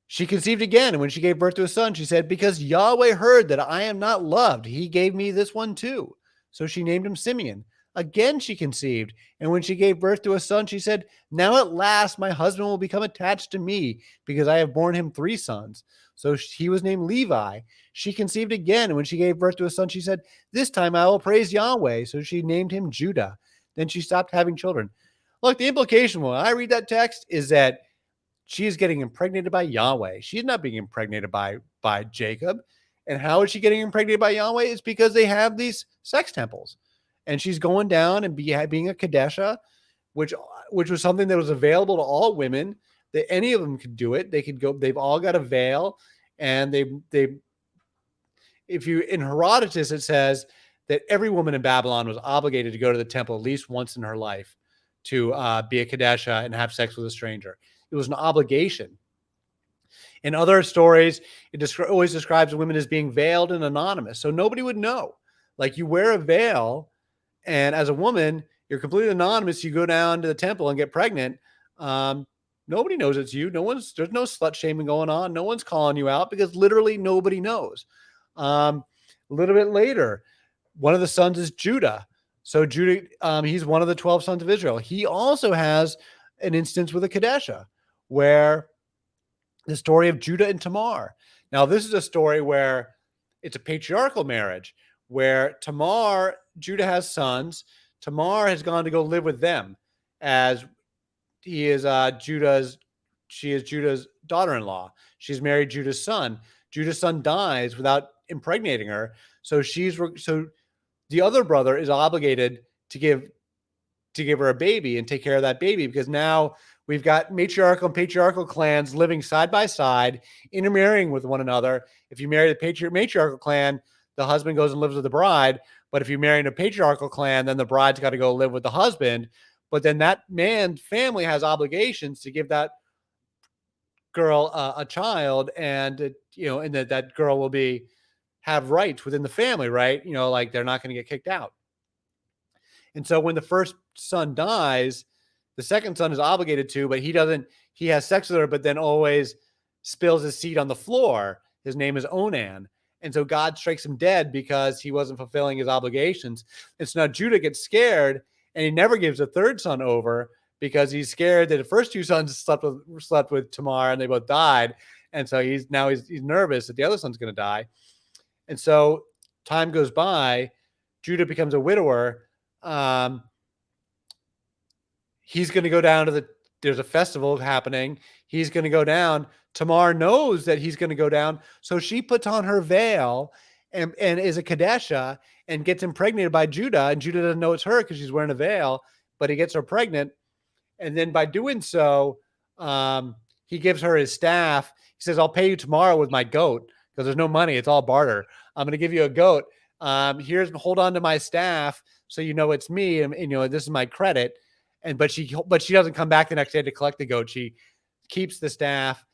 She conceived again, and when she gave birth to a son, she said, because Yahweh heard that I am not loved, he gave me this one too. So she named him Simeon. Again, she conceived. And when she gave birth to a son, she said, "Now at last my husband will become attached to me because I have borne him 3 sons." So he was named Levi. She conceived again. And when she gave birth to a son, she said, "This time I will praise Yahweh." So she named him Judah. Then she stopped having children. Look, the implication when I read that text is that she is getting impregnated by Yahweh. She's not being impregnated by Jacob. And how is she getting impregnated by Yahweh? It's because they have these sex temples. And she's going down and being a Kadesha, which was something that was available to all women, that any of them could do it. They could go, they've all got a veil. And they if you in Herodotus, it says that every woman in Babylon was obligated to go to the temple at least once in her life to be a Kadesha and have sex with a stranger. It was an obligation. In other stories, it always describes women as being veiled and anonymous. So nobody would know. Like you wear a veil, and as a woman, you're completely anonymous. You go down to the temple and get pregnant. Nobody knows it's you. There's no slut shaming going on. No one's calling you out because literally nobody knows. A little bit later, one of the sons is Judah. So Judah, he's one of the 12 sons of Israel. He also has an instance with a Kadesha where the story of Judah and Tamar. Now, this is a story where it's a patriarchal marriage where Judah has sons. Tamar has gone to go live with them as she is Judah's daughter-in-law. She's married Judah's son. Judah's son dies without impregnating her. So the other brother is obligated to give her a baby and take care of that baby because now we've got matriarchal and patriarchal clans living side by side, intermarrying with one another. If you marry the matriarchal clan, the husband goes and lives with the bride. But if you marry in a patriarchal clan, then the bride's got to go live with the husband. But then that man's family has obligations to give that girl a child, and and that girl will have rights within the family, right? Like they're not going to get kicked out. And so when the first son dies, the second son is obligated to, but he has sex with her, but then always spills his seed on the floor. His name is Onan. And so God strikes him dead because he wasn't fulfilling his obligations. And so now Judah gets scared and he never gives a third son over because he's scared that the first 2 sons slept with Tamar and they both died. And so he's nervous that the other son's going to die. And so time goes by, Judah becomes a widower. He's going to go down there's a festival happening. He's going to go down. Tamar knows that he's going to go down. So she puts on her veil and is a Kadesha and gets impregnated by Judah. And Judah doesn't know it's her because she's wearing a veil, but he gets her pregnant. And then by doing so, he gives her his staff. He says, "I'll pay you tomorrow with my goat," because there's no money. It's all barter. "I'm going to give you a goat. Hold on to my staff so it's me, and this is my credit." But she doesn't come back the next day to collect the goat. She keeps the staff,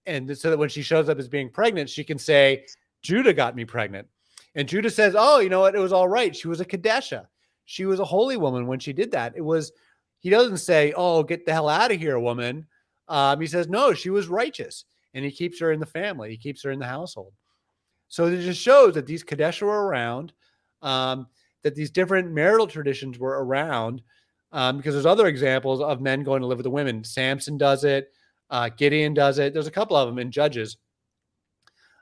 and so that when she shows up as being pregnant, she can say, "Judah got me pregnant." And Judah says, "Oh, you know what? It was all right. She was a Kadesha. She was a holy woman when she did that." He doesn't say, "Oh, get the hell out of here, woman." He says, "No, she was righteous," and he keeps her in the family. He keeps her in the household. So it just shows that these Kadesha were around, that these different marital traditions were around, because there's other examples of men going to live with the women. Samson does it. Gideon does it. There's a couple of them in Judges.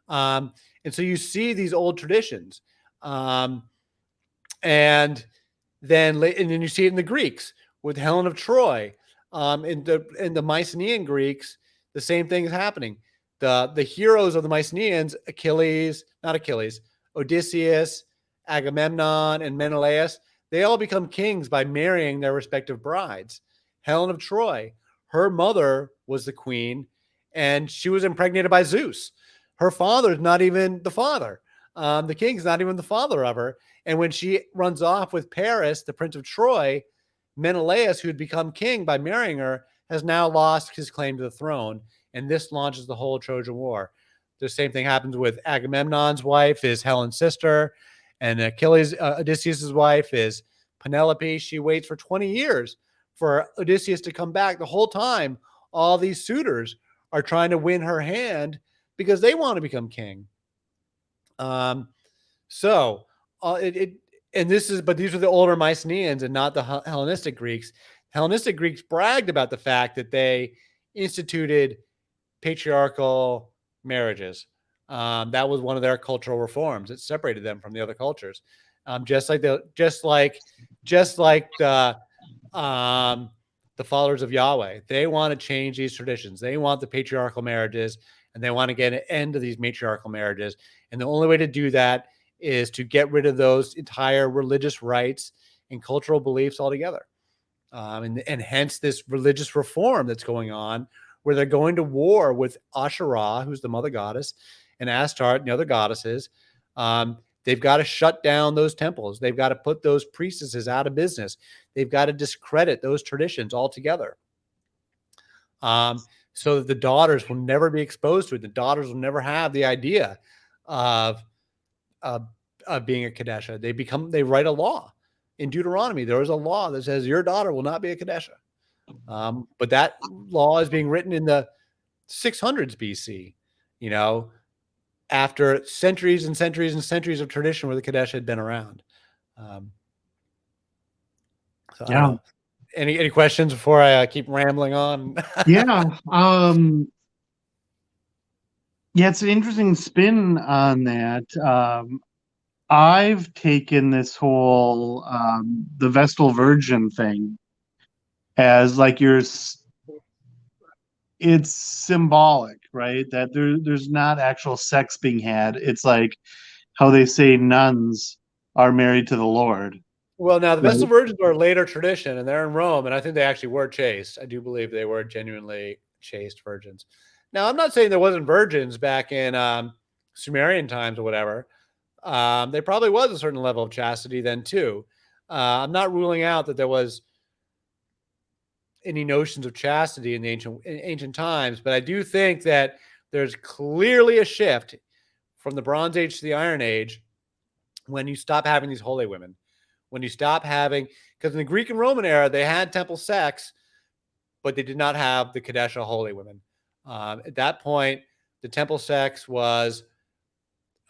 And so you see these old traditions. And then you see it in the Greeks with Helen of Troy. In the Mycenaean Greeks, the same thing is happening. The heroes of the Mycenaeans, Odysseus, Agamemnon, and Menelaus, they all become kings by marrying their respective brides. Helen of Troy, her mother was the queen, and she was impregnated by Zeus. Her father's not even the father. The king's not even the father of her. And when she runs off with Paris, the prince of Troy, Menelaus, who had become king by marrying her, has now lost his claim to the throne. And this launches the whole Trojan War. The same thing happens with Agamemnon's wife is Helen's sister, and Odysseus' wife is Penelope. She waits for 20 years for Odysseus to come back. The whole time, all these suitors are trying to win her hand because they want to become king. and these were the older Mycenaeans and not the Hellenistic Greeks. Hellenistic Greeks bragged about the fact that they instituted patriarchal marriages. That was one of their cultural reforms. It separated them from the other cultures. Just like um, the followers of Yahweh, they want to change these traditions. They want the patriarchal marriages, and they want to get an end to these matriarchal marriages. And the only way to do that is to get rid of those entire religious rites and cultural beliefs altogether. And hence this religious reform that's going on, where they're going to war with Asherah, who's the mother goddess, and Astarte and the other goddesses. They've got to shut down those temples. They've got to put those priestesses out of business. They've got to discredit those traditions altogether. So that the daughters will never be exposed to it. The daughters will never have the idea of being a Kadesha. They write a law. In Deuteronomy, there is a law that says your daughter will not be a Kadesha. But that law is being written in the 600s BC, after centuries and centuries and centuries of tradition where the Kadesha had been around. So I don't know. Any questions before I keep rambling on? Yeah. Yeah, it's an interesting spin on that. I've taken this whole the Vestal Virgin thing as like it's symbolic, right? That there's not actual sex being had. It's like how they say nuns are married to the Lord. Well, now the Right. Vestal Virgins are a later tradition, and they're in Rome, and I think they actually were chaste. I do believe they were genuinely chaste virgins. Now, I'm not saying there wasn't virgins back in Sumerian times or whatever. There probably was a certain level of chastity then too. I'm not ruling out that there was any notions of chastity in the ancient times, but I do think that there's clearly a shift from the Bronze Age to the Iron Age when you stop having these holy women. When you stop having, because in the Greek and Roman era, they had temple sex, but they did not have the Kadesha holy women. At that point, the temple sex was,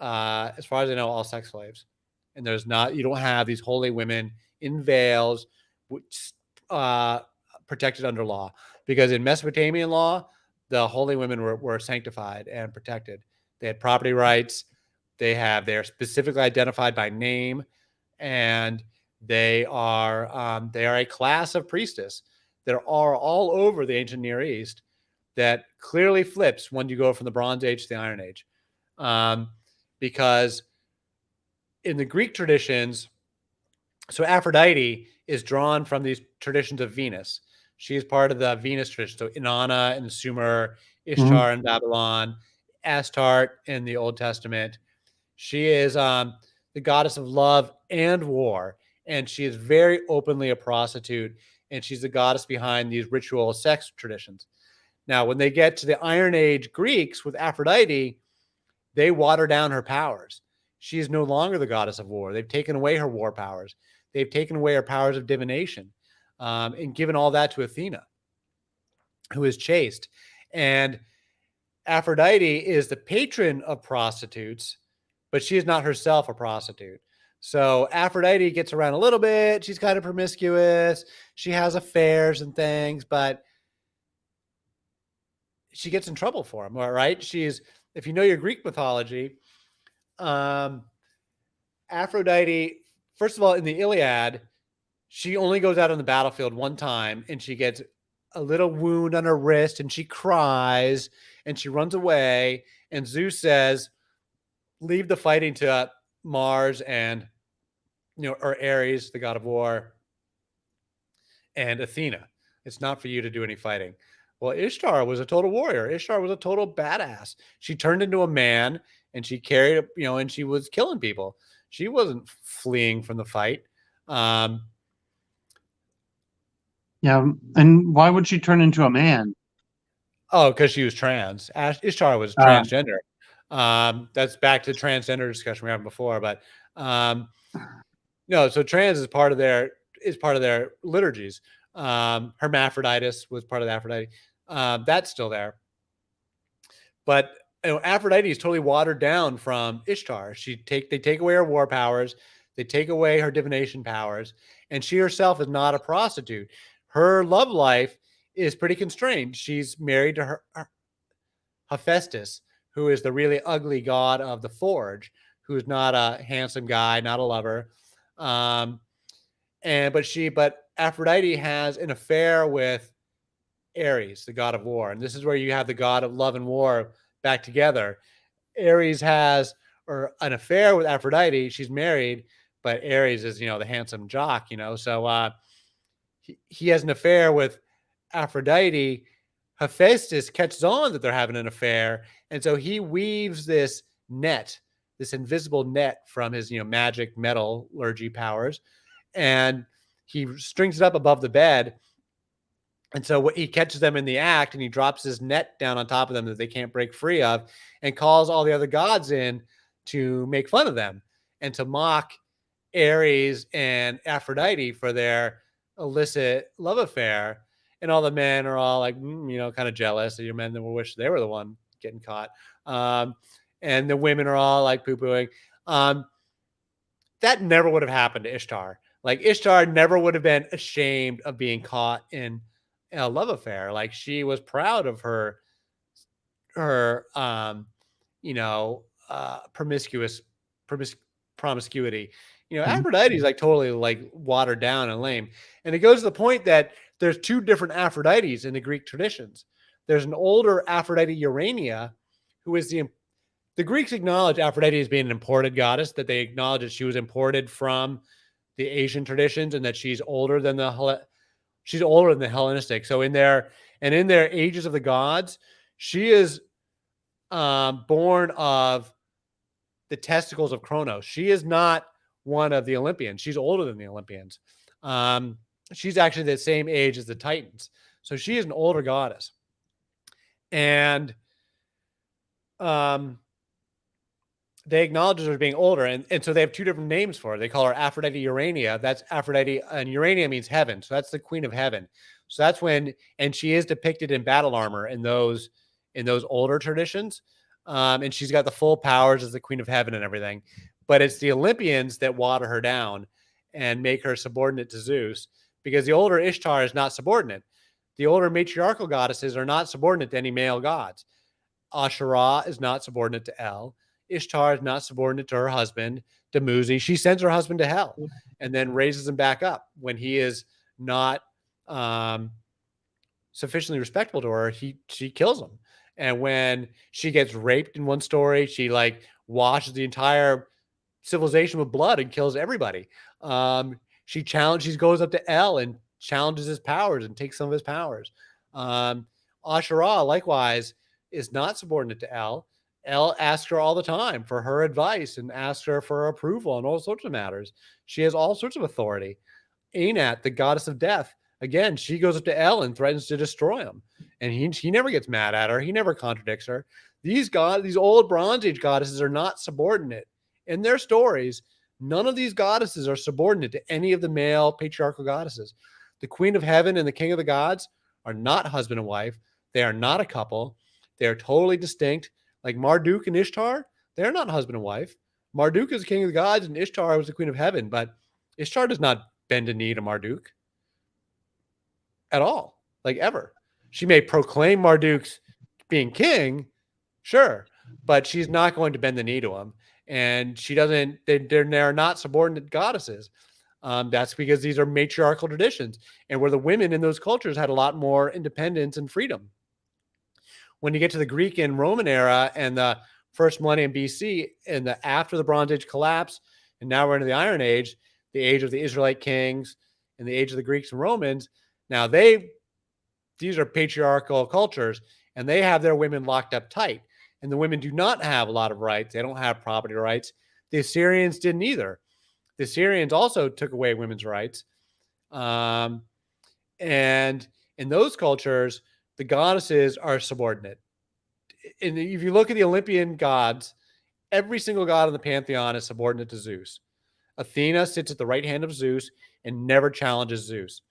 as far as I know, all sex slaves. And you don't have these holy women in veils, which, protected under law. Because in Mesopotamian law, the holy women were sanctified and protected. They had property rights. They're specifically identified by name, and they are a class of priestess that are all over the ancient Near East that clearly flips when you go from the Bronze Age to the Iron Age. Because in the Greek traditions, so Aphrodite is drawn from these traditions of Venus. She is part of the Venus tradition. So Inanna in Sumer, Ishtar in Babylon, Astarte in the Old Testament. She is the goddess of love and war, and she is very openly a prostitute, and she's the goddess behind these ritual sex traditions. Now, when they get to the Iron Age Greeks with Aphrodite, they water down her powers. She is no longer the goddess of war. They've taken away her war powers. They've taken away her powers of divination, and given all that to Athena, who is chaste. And Aphrodite is the patron of prostitutes, but she is not herself a prostitute. So Aphrodite gets around a little bit. She's kind of promiscuous. She has affairs and things, but she gets in trouble for them. All right. If you know your Greek mythology, Aphrodite, first of all, in the Iliad, she only goes out on the battlefield one time, and she gets a little wound on her wrist, and she cries, and she runs away. And Zeus says, leave the fighting to Mars and, or Ares, the god of war, and Athena. It's not for you to do any fighting. Well, Ishtar was a total warrior. Ishtar was a total badass. She turned into a man, and she carried, and she was killing people. She wasn't fleeing from the fight. Yeah. And why would she turn into a man? Oh, because she was trans. Ishtar was transgender. That's back to the transgender discussion we were having before. But no, so trans is part of their liturgies. Hermaphroditus was part of Aphrodite. That's still there. But Aphrodite is totally watered down from Ishtar. They take away her war powers. They take away her divination powers, and she herself is not a prostitute. Her love life is pretty constrained. She's married to her Hephaestus, who is the really ugly god of the forge, who's not a handsome guy, not a lover. Um, but Aphrodite has an affair with Ares, the god of war, and this is where you have the god of love and war back together. Ares has an affair with Aphrodite. She's married, but Ares is the handsome jock. So he has an affair with Aphrodite. Hephaestus catches on that they're having an affair, and so he weaves this net, this invisible net from his magic metallurgy powers, and he strings it up above the bed. And so he catches them in the act, and he drops his net down on top of them that they can't break free of, and calls all the other gods in to make fun of them and to mock Ares and Aphrodite for their illicit love affair. And all the men are all like, kind of jealous of your men that will wish they were the one getting caught. And the women are all like poo-pooing. That never would have happened to Ishtar. Like, Ishtar never would have been ashamed of being caught in a love affair. Like, she was proud of her promiscuous promiscuity. Aphrodite is like totally like watered down and lame. And it goes to the point that there's two different Aphrodites in the Greek traditions. There's an older Aphrodite Urania, who is the Greeks acknowledge Aphrodite as being an imported goddess, that they acknowledge that she was imported from the Asian traditions and that she's older than the Hellenistic. So in their ages of the gods, she is born of the testicles of Kronos. She is not one of the Olympians. She's older than the Olympians. She's actually the same age as the Titans. So she is an older goddess. And they acknowledge her as being older. And so they have two different names for her. They call her Aphrodite Urania. That's Aphrodite, and Urania means heaven. So that's the queen of heaven. So that's and she is depicted in battle armor in those older traditions. And she's got the full powers as the queen of heaven and everything. But it's the Olympians that water her down and make her subordinate to Zeus, because the older Ishtar is not subordinate. The older matriarchal goddesses are not subordinate to any male gods. Asherah is not subordinate to El. Ishtar is not subordinate to her husband, Dumuzi. She sends her husband to hell and then raises him back up when he is not sufficiently respectable to her. She kills him. And when she gets raped in one story, she like washes the entire civilization with blood and kills everybody. She goes up to El and challenges his powers and takes some of his powers. Asherah, likewise, is not subordinate to El. El asks her all the time for her advice and asks her for approval on all sorts of matters. She has all sorts of authority. Anat, the goddess of death, again, she goes up to El and threatens to destroy him. And he never gets mad at her. He never contradicts her. These old Bronze Age goddesses are not subordinate. In their stories, none of these goddesses are subordinate to any of the male patriarchal goddesses. The Queen of Heaven and the King of the Gods are not husband and wife. They are not a couple. They are totally distinct. Like Marduk and Ishtar, they're not husband and wife. Marduk is the king of the gods and Ishtar was the queen of heaven, but Ishtar does not bend a knee to Marduk at all, like ever. She may proclaim Marduk's being king, sure, but she's not going to bend the knee to him. And she doesn't, they're not subordinate goddesses. That's because these are matriarchal traditions, and where the women in those cultures had a lot more independence and freedom. When you get to the Greek and Roman era and the first millennium BC, and after the Bronze Age collapse, and now we're into the Iron Age, the age of the Israelite kings, and the age of the Greeks and Romans. Now these are patriarchal cultures, and they have their women locked up tight, and the women do not have a lot of rights. They don't have property rights. The Assyrians didn't either. The Assyrians also took away women's rights, and in those cultures, the goddesses are subordinate. And if you look at the Olympian gods, every single god in the pantheon is subordinate to Zeus. Athena sits at the right hand of Zeus and never challenges Zeus,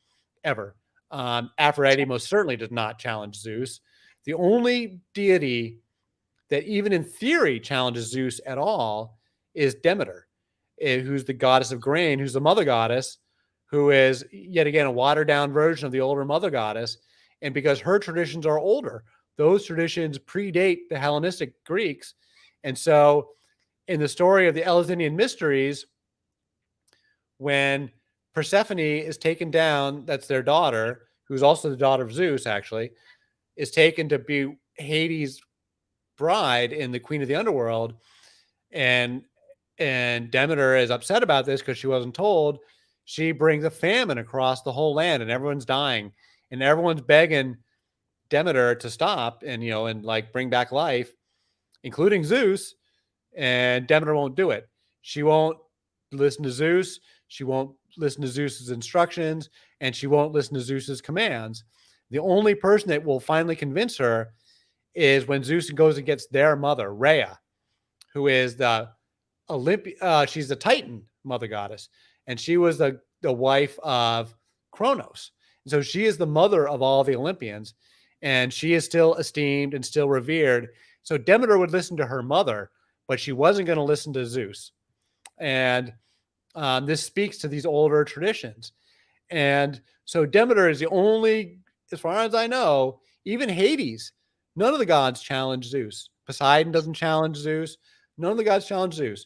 ever. Aphrodite most certainly does not challenge Zeus. The only deity that even in theory challenges Zeus at all is Demeter. who's the goddess of grain, who's the mother goddess, who is yet again a watered down version of the older mother goddess. And because her traditions are older, those traditions predate the Hellenistic Greeks. And so in the story of the Eleusinian Mysteries, when Persephone is taken down, that's their daughter, who's also the daughter of Zeus, actually, is taken to be Hades' bride in the Queen of the Underworld. And Demeter is upset about this because she wasn't told. She brings a famine across the whole land and everyone's dying. And everyone's begging Demeter to stop and, and like bring back life, including Zeus. And Demeter won't do it. She won't listen to Zeus. She won't listen to Zeus's instructions, and she won't listen to Zeus's commands. The only person that will finally convince her is when Zeus goes and gets their mother, Rhea, who is the she's the Titan mother goddess, and she was the wife of Kronos. And so she is the mother of all the Olympians, and she is still esteemed and still revered. So Demeter would listen to her mother, but she wasn't going to listen to Zeus. And this speaks to these older traditions. And so Demeter is the only, as far as I know, even Hades, none of the gods challenge Zeus. Poseidon doesn't challenge Zeus. None of the gods challenge Zeus,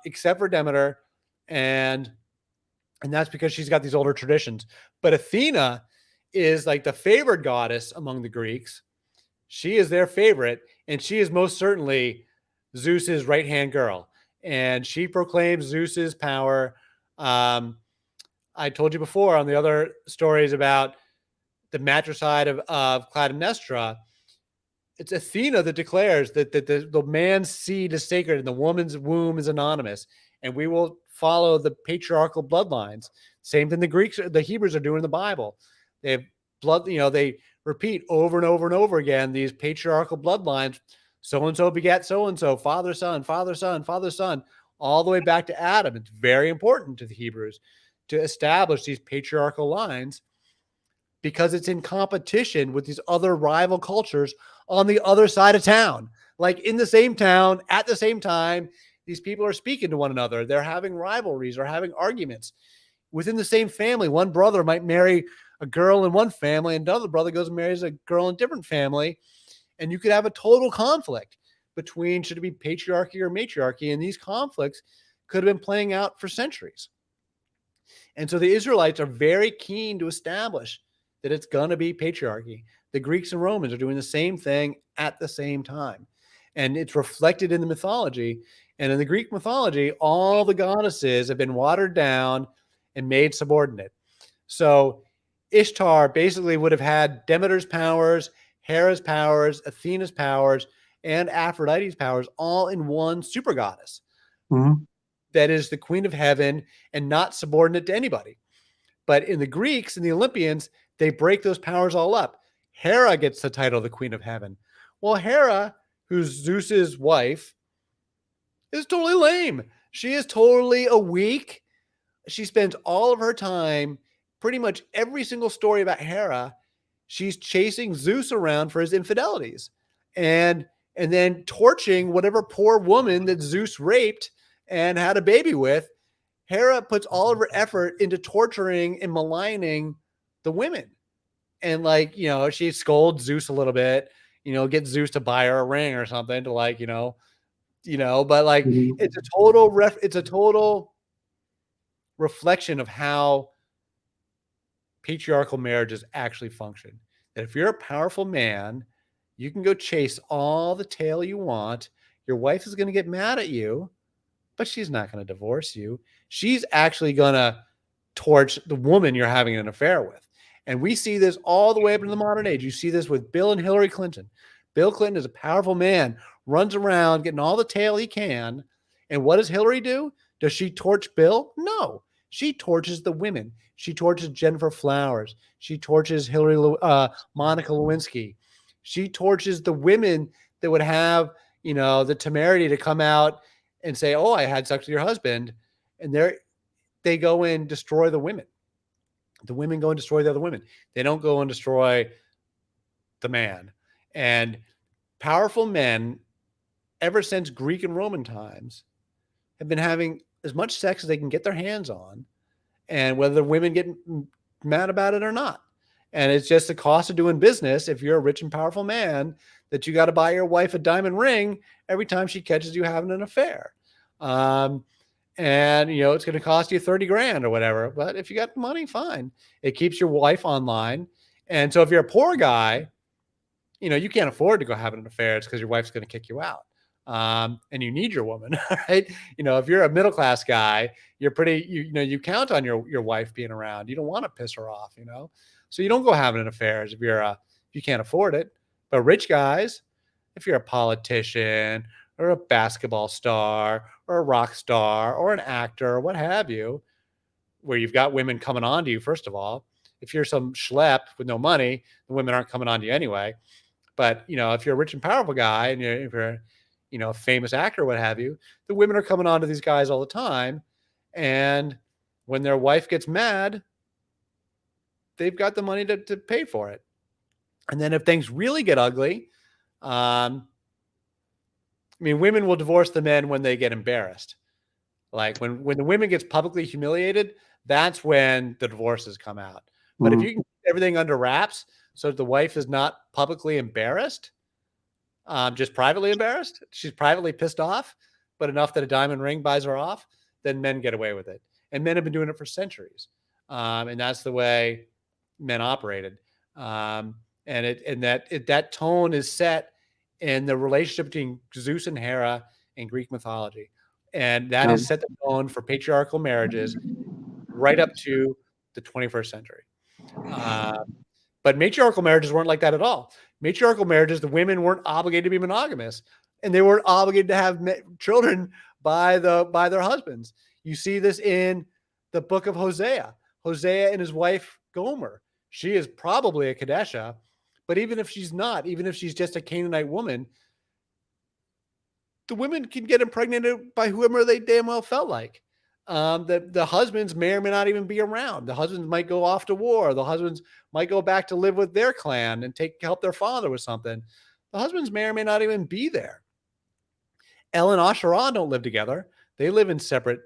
except for Demeter. And that's because she's got these older traditions. But Athena is like the favored goddess among the Greeks. She is their favorite, and she is most certainly Zeus's right-hand girl. And she proclaims Zeus's power. I told you before on the other stories about the matricide of Clytemnestra. It's Athena that declares that the man's seed is sacred and the woman's womb is anonymous. And we will follow the patriarchal bloodlines. Same thing the Hebrews are doing in the Bible. They have they repeat over and over and over again these patriarchal bloodlines. So-and-so begat so-and-so, father, son, father, son, father, son, all the way back to Adam. It's very important to the Hebrews to establish these patriarchal lines because it's in competition with these other rival cultures on the other side of town. Like in the same town, at the same time, these people are speaking to one another. They're having rivalries or having arguments. Within the same family, one brother might marry a girl in one family, and another brother goes and marries a girl in a different family. And you could have a total conflict between should it be patriarchy or matriarchy. And these conflicts could have been playing out for centuries. And so the Israelites are very keen to establish that it's going to be patriarchy. The Greeks and Romans are doing the same thing at the same time. And it's reflected in the mythology. And in the Greek mythology, all the goddesses have been watered down and made subordinate. So Ishtar basically would have had Demeter's powers, Hera's powers, Athena's powers, and Aphrodite's powers all in one super goddess that is the queen of heaven and not subordinate to anybody. But in the Greeks and the Olympians, they break those powers all up. Hera gets the title of the queen of heaven. Well, Hera, who's Zeus's wife, is totally lame. She is totally a weak. She spends all of her time, pretty much every single story about Hera, she's chasing Zeus around for his infidelities and then torching whatever poor woman that Zeus raped and had a baby with. Hera puts all of her effort into torturing and maligning the women. And she scolds Zeus a little bit, gets Zeus to buy her a ring or something to but it's a total reflection of how patriarchal marriages actually function. That if you're a powerful man, you can go chase all the tail you want. Your wife is going to get mad at you, but she's not going to divorce you. She's actually going to torch the woman you're having an affair with. And we see this all the way up into the modern age. You see this with Bill and Hillary Clinton. Bill Clinton is a powerful man, runs around getting all the tail he can. And what does Hillary do? Does she torch Bill? No. She torches the women. She torches Jennifer Flowers. She torches Monica Lewinsky. She torches the women that would have, the temerity to come out and say, "Oh, I had sex with your husband," and they go and destroy the women. The women go and destroy the other women. They don't go and destroy the man. And powerful men, ever since Greek and Roman times, have been having as much sex as they can get their hands on, and whether the women get mad about it or not. And it's just the cost of doing business if you're a rich and powerful man, that you got to buy your wife a diamond ring every time she catches you having an affair. And it's going to cost you 30 grand or whatever. But if you got the money, fine. It keeps your wife online. And so if you're a poor guy, you can't afford to go having an affair. It's because your wife's going to kick you out. And you need your woman, right? If you're a middle-class guy, you're pretty, you count on your wife being around. You don't want to piss her off, so you don't go having an affair if you can't afford it. But rich guys, if you're a politician or a basketball star or a rock star or an actor or what have you, where you've got women coming on to you, first of all, if you're some schlep with no money, the women aren't coming on to you anyway. But, if you're a rich and powerful guy and if you're, a famous actor, what have you, the women are coming on to these guys all the time. And when their wife gets mad, they've got the money to pay for it. And then if things really get ugly, women will divorce the men when they get embarrassed. Like when the women gets publicly humiliated, that's when the divorces come out. But if you can keep everything under wraps so that the wife is not publicly embarrassed, just privately embarrassed, she's privately pissed off, but enough that a diamond ring buys her off, then men get away with it. And men have been doing it for centuries. And that's the way men operated. And that tone is set in the relationship between Zeus and Hera in Greek mythology. And that has set the tone for patriarchal marriages right up to the 21st century. But matriarchal marriages weren't like that at all. Matriarchal marriages, the women weren't obligated to be monogamous, and they weren't obligated to have children by their husbands. You see this in the book of Hosea. Hosea and his wife Gomer. She is probably a Kadesha, but even if she's not, even if she's just a Canaanite woman, the women can get impregnated by whoever they damn well felt like. The husbands may or may not even be around. The husbands might go off to war. The husbands might go back to live with their clan and help their father with something. The husbands may or may not even be there. El and Asherah don't live together. They live in separate.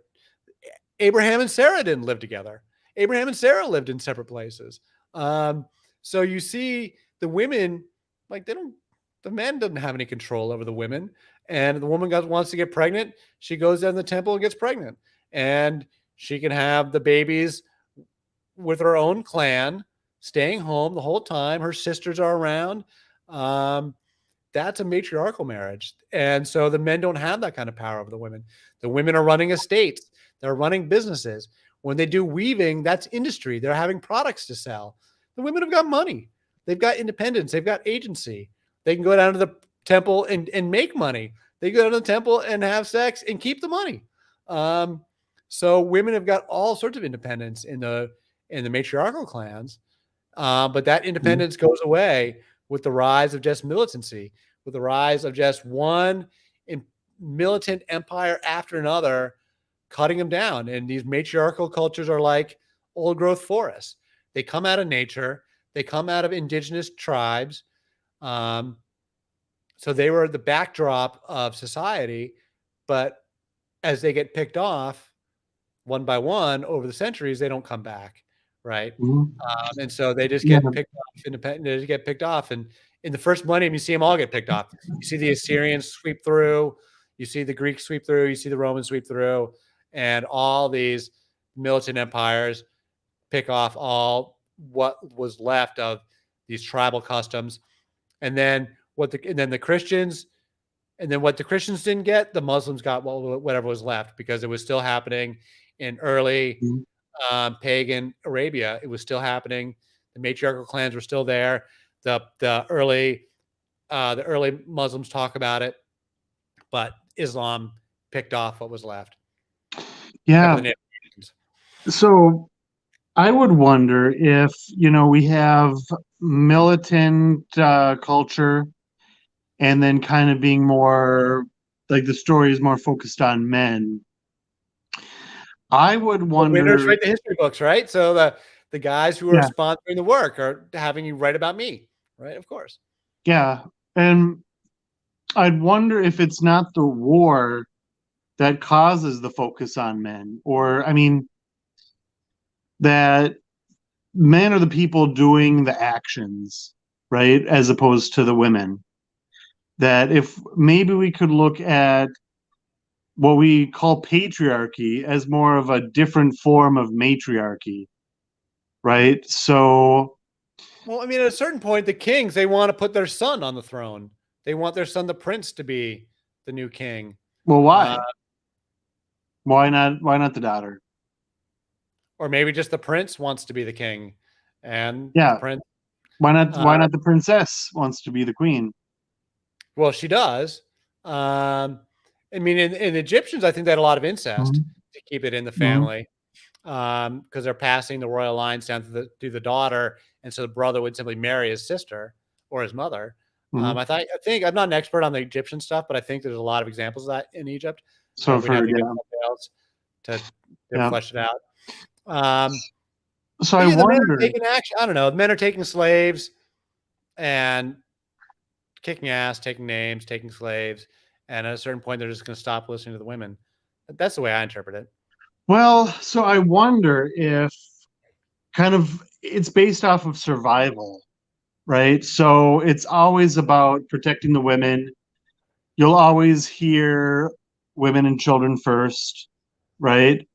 Abraham and Sarah didn't live together. Abraham and Sarah lived in separate places. So you see the women, the man doesn't have any control over the women. And the woman wants to get pregnant. She goes down the temple and gets pregnant. And she can have the babies with her own clan, staying home the whole time. Her sisters are around. That's a matriarchal marriage. And so the men don't have that kind of power over the women. The women are running estates. They're running businesses. When they do weaving, that's industry. They're having products to sell. The women have got money. They've got independence. They've got agency. They can go down to the temple and make money. They go down to the temple and have sex and keep the money. So women have got all sorts of independence in the matriarchal clans. But that independence goes away with the rise of just militancy, with the rise of just one militant empire after another, cutting them down. And these matriarchal cultures are like old growth forests. They come out of nature. They come out of indigenous tribes. So they were the backdrop of society, but as they get picked off one by one over the centuries, they don't come back. Right. And so they just get picked off independent. They just get picked off. And in the first millennium, you see them all get picked off. You see the Assyrians sweep through, you see the Greeks sweep through, you see the Romans sweep through, and all these militant empires pick off all what was left of these tribal customs. And then what the Christians didn't get, the Muslims got whatever was left, because it was still happening in early pagan Arabia. It was still happening. The matriarchal clans were still there. The early Muslims talk about it, but Islam picked off what was left. Yeah. So I would wonder if, we have militant culture, and then kind of being more like the story is more focused on men. I would wonder. Winners write the history books, right? So the guys who are sponsoring the work are having you write about me, right? Of course. Yeah. And I'd wonder if it's not the war that causes the focus on men, or I mean, that men are the people doing the actions, right, as opposed to the women. That if maybe we could look at what we call patriarchy as more of a different form of matriarchy, right? So, Well, I mean, at a certain point, the kings, they want to put their son on the throne. They want their son, the prince, to be the new king. well, Uh, why? Why not? Why not the daughter? or maybe just the prince wants to be the king, and the Yeah, prince. why not? Uh, Why not the princess wants to be the queen? well, she does. Um, I mean, in Egyptians, I think they had a lot of incest Mhm. to keep it in the Mhm. family, because they're passing the royal lines down to the daughter, and so the brother would simply marry his sister or his mother. Mhm. I think I'm not an expert on the Egyptian stuff, but I think there's a lot of examples of that in Egypt. So I've We'd have heard, to get yeah, something else to yeah. flesh it out. Um, So but I yeah, the men are wonder. taking action. I don't know. The men are taking slaves and kicking ass, taking names, taking slaves, and at a certain point, they're just going to stop listening to the women. That's the way I interpret it. Well, so I wonder if kind of it's based off of survival, right? So it's always about protecting the women. You'll always hear women and children first, right?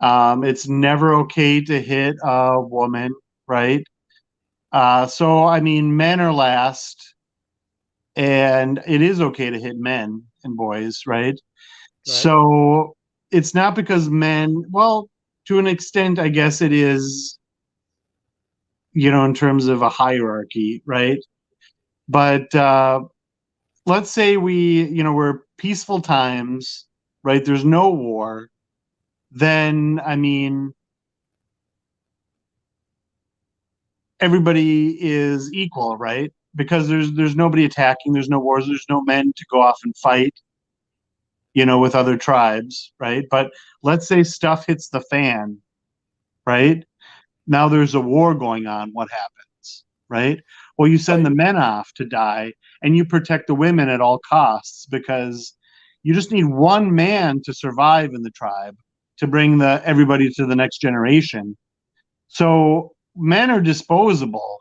It's never okay to hit a woman, right? So I mean, men are last, and it is okay to hit men and boys, right? Right. So it's not because men, well, to an extent, I guess it is, in terms of a hierarchy, right? But let's say we're peaceful times, right? There's no war. Then, I mean, everybody is equal, right? Because there's nobody attacking, there's no wars, there's no men to go off and fight, with other tribes, right? But let's say stuff hits the fan, right? Now there's a war going on. What happens, right? Well, you send Right. the men off to die and you protect the women at all costs because you just need one man to survive in the tribe to bring the everybody to the next generation. So men are disposable,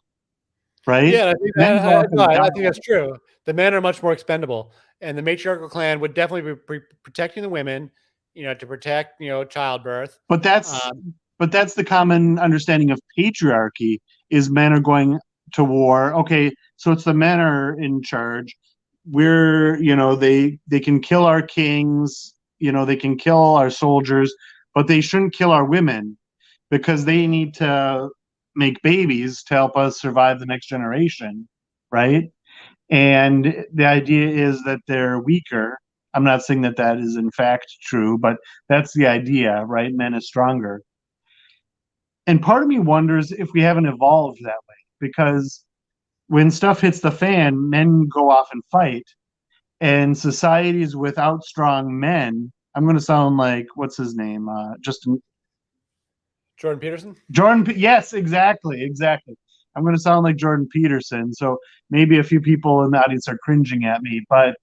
right? Yeah, I think Men go off no, and I think die. that's true. The men are much more expendable, and the matriarchal clan would definitely be protecting the women, to protect, childbirth. But that's Um, but that's the common understanding of patriarchy is men are going to war. Okay, so it's the men are in charge. They can kill our kings, they can kill our soldiers, but they shouldn't kill our women because they need to make babies to help us survive the next generation, right? And the idea is that they're weaker. I'm not saying that that is in fact true, but that's the idea, right? Men is stronger. And part of me wonders if we haven't evolved that way because when stuff hits the fan, men go off and fight. And societies without strong men, I'm going to sound like, what's his name? Justin Jordan Peterson. Jordan. Yes, exactly, exactly. I'm going to sound like Jordan Peterson. So maybe a few people in the audience are cringing at me, but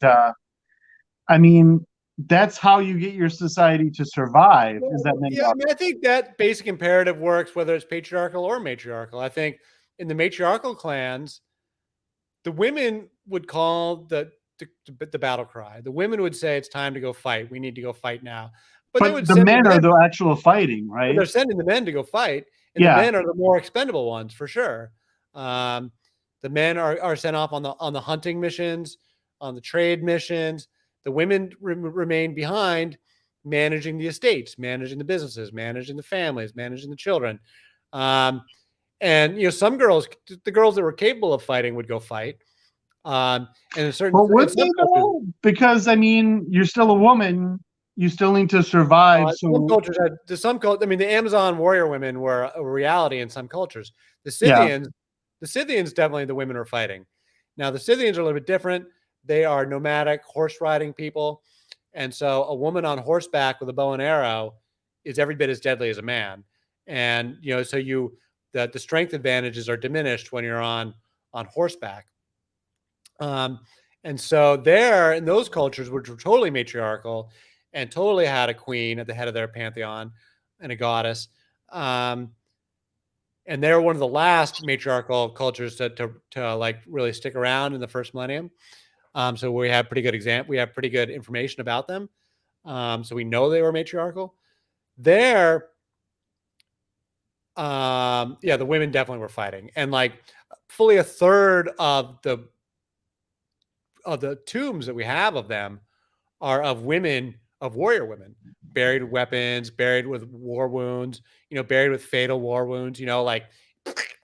I mean, that's how you get your society to survive is that Well, men yeah, go I out. mean, I think that basic imperative works whether it's patriarchal or matriarchal. I think in the matriarchal clans, the women would call the battle cry. The women would say, "It's time to go fight. We need to go fight now." But they But would the send the men are men. the actual fighting, But right? they're sending the men to go fight, and the Yeah. men are the more expendable ones for sure. Um, the men are sent off on the hunting missions, on the trade missions. The women remain behind, managing the estates, managing the businesses, managing the families, managing the children. Um, and some girls, the girls that were capable of fighting, would go fight. And But in would some they cultures, though? Because I mean, you're still a woman. You still need to survive. some So cultures had to some cult. I mean, the Amazon warrior women were a reality in some cultures. The yeah. Scythians, the Scythians definitely the women are fighting. Now the Scythians are a little bit different. They are nomadic horse riding people, and so a woman on horseback with a bow and arrow is every bit as deadly as a man. And so the strength advantages are diminished when you're on horseback. Um, and so there in those cultures, which were totally matriarchal, and totally had a queen at the head of their pantheon and a goddess. Um, and they're one of the last matriarchal cultures to like really stick around in the first millennium. So we have we have pretty good information about them. So we know they were matriarchal. There, yeah, the women definitely were fighting, and like fully a third of the tombs that we have of them are of women, of warrior women, buried with weapons, buried with war wounds, buried with fatal war wounds, like,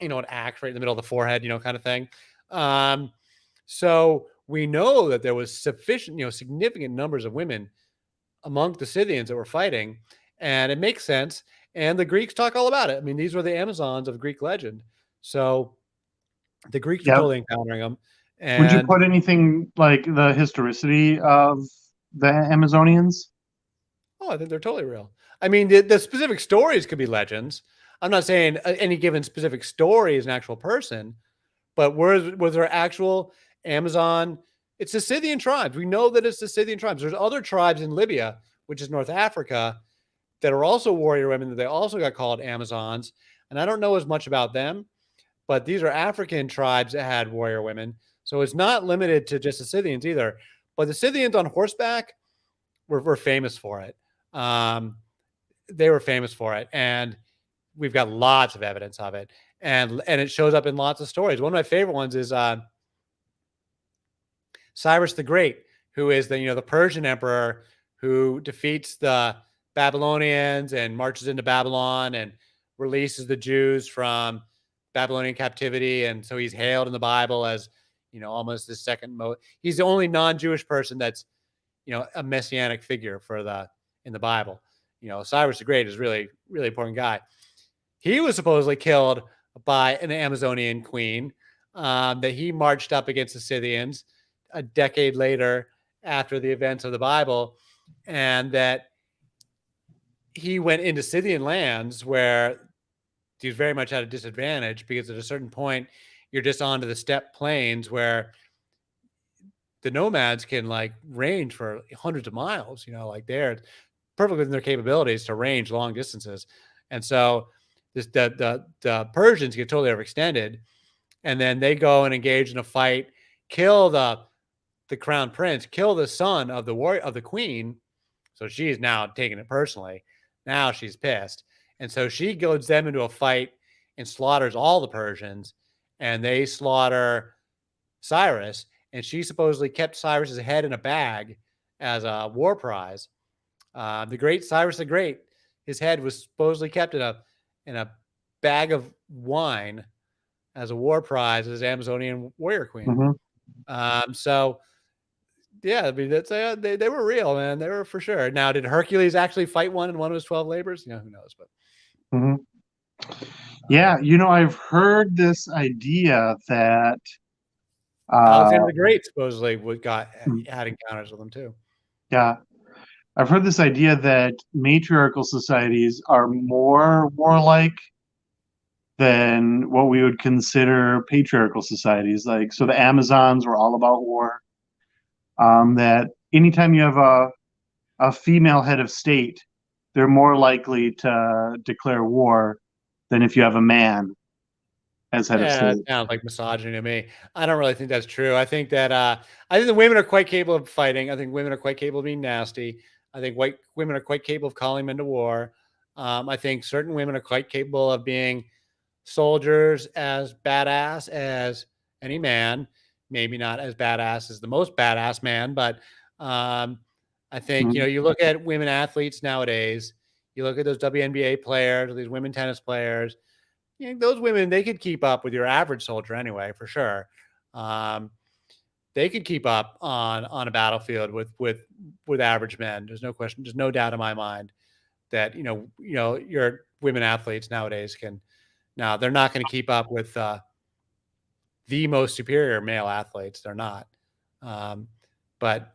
an axe right in the middle of the forehead, kind of thing. Um, so we know that there was sufficient, significant numbers of women among the Scythians that were fighting, and it makes sense. And the Greeks talk all about it. I mean, these were the Amazons of Greek legend. So the Greeks were Yeah. totally encountering them. Would you And put anything like the historicity of the Amazonians? oh, I think they're totally real. I mean, the specific stories could be legends. I'm not saying any given specific story is an actual person, but was there actual Amazon? It's the Scythian tribes. We know that it's the Scythian tribes. There's other tribes in Libya, which is North Africa, that are also warrior women that they also got called Amazons. And I don't know as much about them, but these are African tribes that had warrior women. So it's not limited to just the Scythians either. But the Scythians on horseback were famous for it. Um, they were famous for it. And we've got lots of evidence of it. And it shows up in lots of stories. One of my favorite ones is Cyrus the Great, who is the Persian emperor who defeats the Babylonians and marches into Babylon and releases the Jews from Babylonian captivity. And so he's hailed in the Bible as almost the second most. He's the only non-Jewish person that's a messianic figure in the Bible. Cyrus the Great is really really important guy. He was supposedly killed by an Amazonian queen that he marched up against the Scythians a decade later after the events of the Bible, and that he went into Scythian lands where he was very much at a disadvantage because at a certain point you're just onto the steppe plains where the nomads can like range for hundreds of miles, like they're perfectly within their capabilities to range long distances. And so the Persians get totally overextended, and then they go and engage in a fight, kill the crown prince, kill the son of the queen. So she's now taking it personally. Now she's pissed. And so she goads them into a fight and slaughters all the Persians, and they slaughter Cyrus. And she supposedly kept Cyrus's head in a bag as a war prize. The great Cyrus the Great, his head was supposedly kept in a bag of wine as a war prize as Amazonian warrior queen. So yeah, I mean that's they were real, man. They were for sure. Now, did Hercules actually fight one in one of his 12 labors? Who knows? But Yeah, I've heard this idea that Alexander the Great supposedly had encounters with them too. yeah, I've heard this idea that matriarchal societies are more warlike than what we would consider patriarchal societies. Like, so the Amazons were all about war. That anytime you have a female head of state, they're more likely to declare war than if you have a man as head of Yeah, that state. sounds like misogyny to me. I don't really think that's true. I think that I think the women are quite capable of fighting. I think women are quite capable of being nasty. I think white women are quite capable of calling men to war. I think certain women are quite capable of being soldiers as badass as any man. Maybe not as badass as the most badass man, but I think Mhm. you look at women athletes nowadays. You look at those WNBA players, or these women tennis players. Those women, they could keep up with your average soldier anyway, for sure. Um, they could keep up on a battlefield with average men. There's no question. There's no doubt in my mind that your women athletes nowadays can. Now they're not going to keep up with the most superior male athletes. They're not, um, but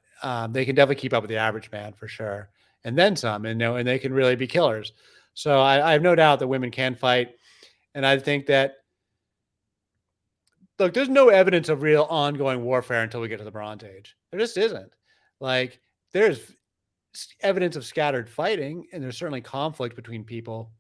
they can definitely keep up with the average man for sure, and then some. And they can really be killers. So I have no doubt that women can fight. And I think that, look, there's no evidence of real ongoing warfare until we get to the Bronze Age. There just isn't. Like, there's evidence of scattered fighting, and there's certainly conflict between people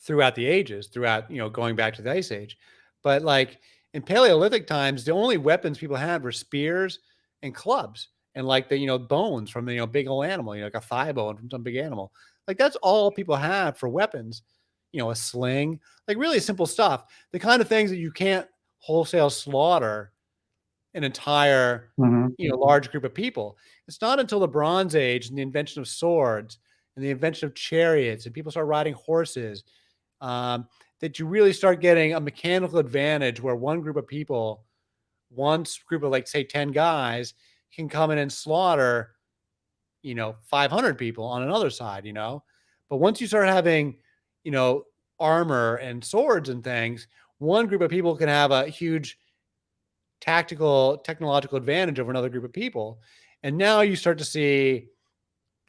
throughout the ages, throughout, going back to the Ice Age. But like in Paleolithic times, the only weapons people had were spears and clubs and like the, bones from the, big old animal, like a thigh bone from some big animal. Like that's all people had for weapons, a sling, like really simple stuff. The kind of things that you can't wholesale slaughter an entire, Mhm. large group of people. It's not until the Bronze Age and the invention of swords and the invention of chariots and people start riding horses, that you really start getting a mechanical advantage where one group of people, one group of like say 10 guys can come in and slaughter, 500 people on another side, but once you start having, you know, armor and swords and things, one group of people can have a huge tactical technological advantage over another group of people. And now you start to see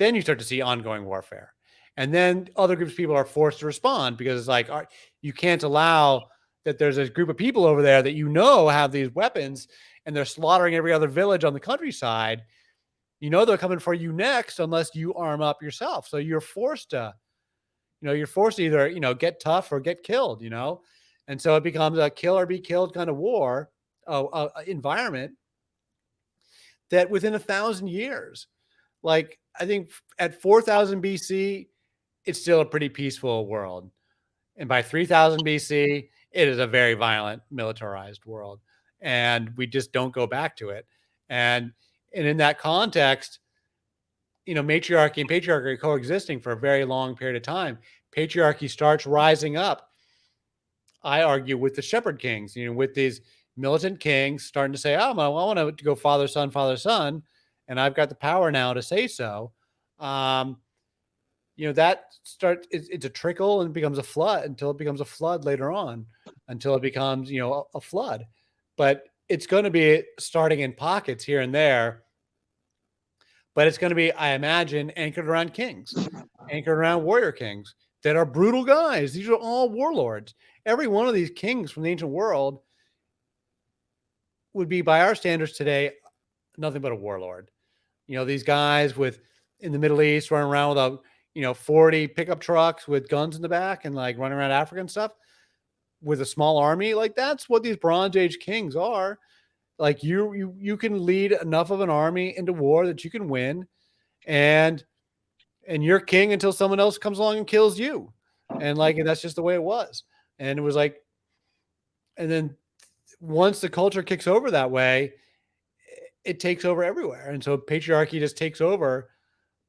ongoing warfare. And then other groups of people are forced to respond because it's like, you can't allow that there's a group of people over there that have these weapons and they're slaughtering every other village on the countryside. They're coming for you next unless you arm up yourself. So you're forced to either, get tough or get killed, And so it becomes a kill or be killed kind of war, environment that within 1,000 years, like I think at 4,000 BC, it's still a pretty peaceful world. And by 3,000 BC, it is a very violent, militarized world. And we just don't go back to it. And in that context, matriarchy and patriarchy are coexisting for a very long period of time. Patriarchy starts rising up, I argue, with the shepherd kings, with these militant kings starting to say, oh, I want to go father, son, and I've got the power now to say so. That starts, it's a trickle and becomes a flood until it becomes a flood later on, until it becomes, a flood. But it's going to be starting in pockets here and there. But it's going to be, I imagine, anchored around kings, anchored around warrior kings that are brutal guys. These are all warlords. Every one of these kings from the ancient world would be, by our standards today, nothing but a warlord. These guys in the Middle East running around with 40 pickup trucks with guns in the back and like running around Africa and stuff with a small army. Like that's what these Bronze Age kings are. Like you can lead enough of an army into war that you can win, and you're king until someone else comes along and kills you. And that's just the way it was. And it was like, and then once the culture kicks over that way, it takes over everywhere. And so patriarchy just takes over,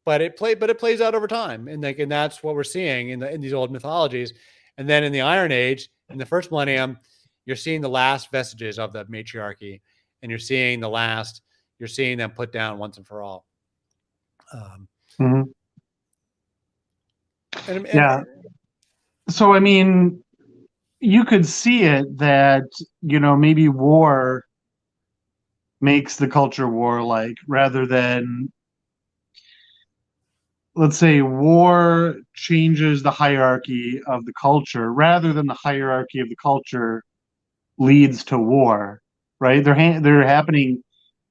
but it plays out over time. And that's what we're seeing in these old mythologies. And then in the Iron Age, in the first millennium, you're seeing the last vestiges of the matriarchy, and you're seeing them put down once and for all. Mhm. And Yeah. So, I mean, you could see it that, maybe war makes the culture warlike rather than, let's say, war changes the hierarchy of the culture rather than the hierarchy of the culture leads to war, right? They're happening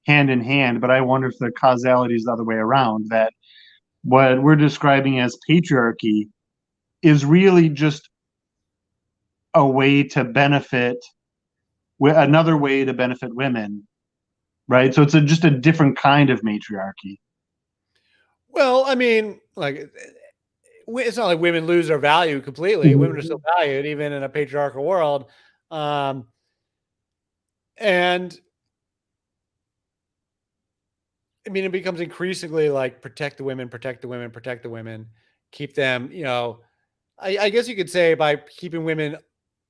hand in hand, but I wonder if the causality is the other way around, that what we're describing as patriarchy is really just a way to benefit, another way to benefit women, right? So it's just a different kind of matriarchy. well, I mean, like it's not like women lose their value completely. Women are still valued even in a patriarchal world. Um, and I mean, it becomes increasingly like protect the women, protect the women, protect the women, keep them, I guess you could say by keeping women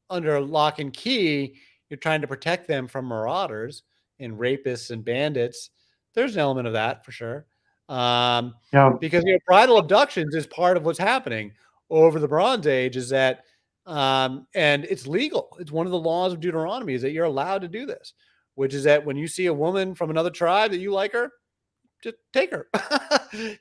under lock and key, you're trying to protect them from marauders and rapists and bandits. There's an element of that for sure. Um, Yeah. because bridal abductions is part of what's happening over the Bronze Age. Is that and it's legal. It's one of the laws of Deuteronomy is that you're allowed to do this, which is that when you see a woman from another tribe that you like her, just take her.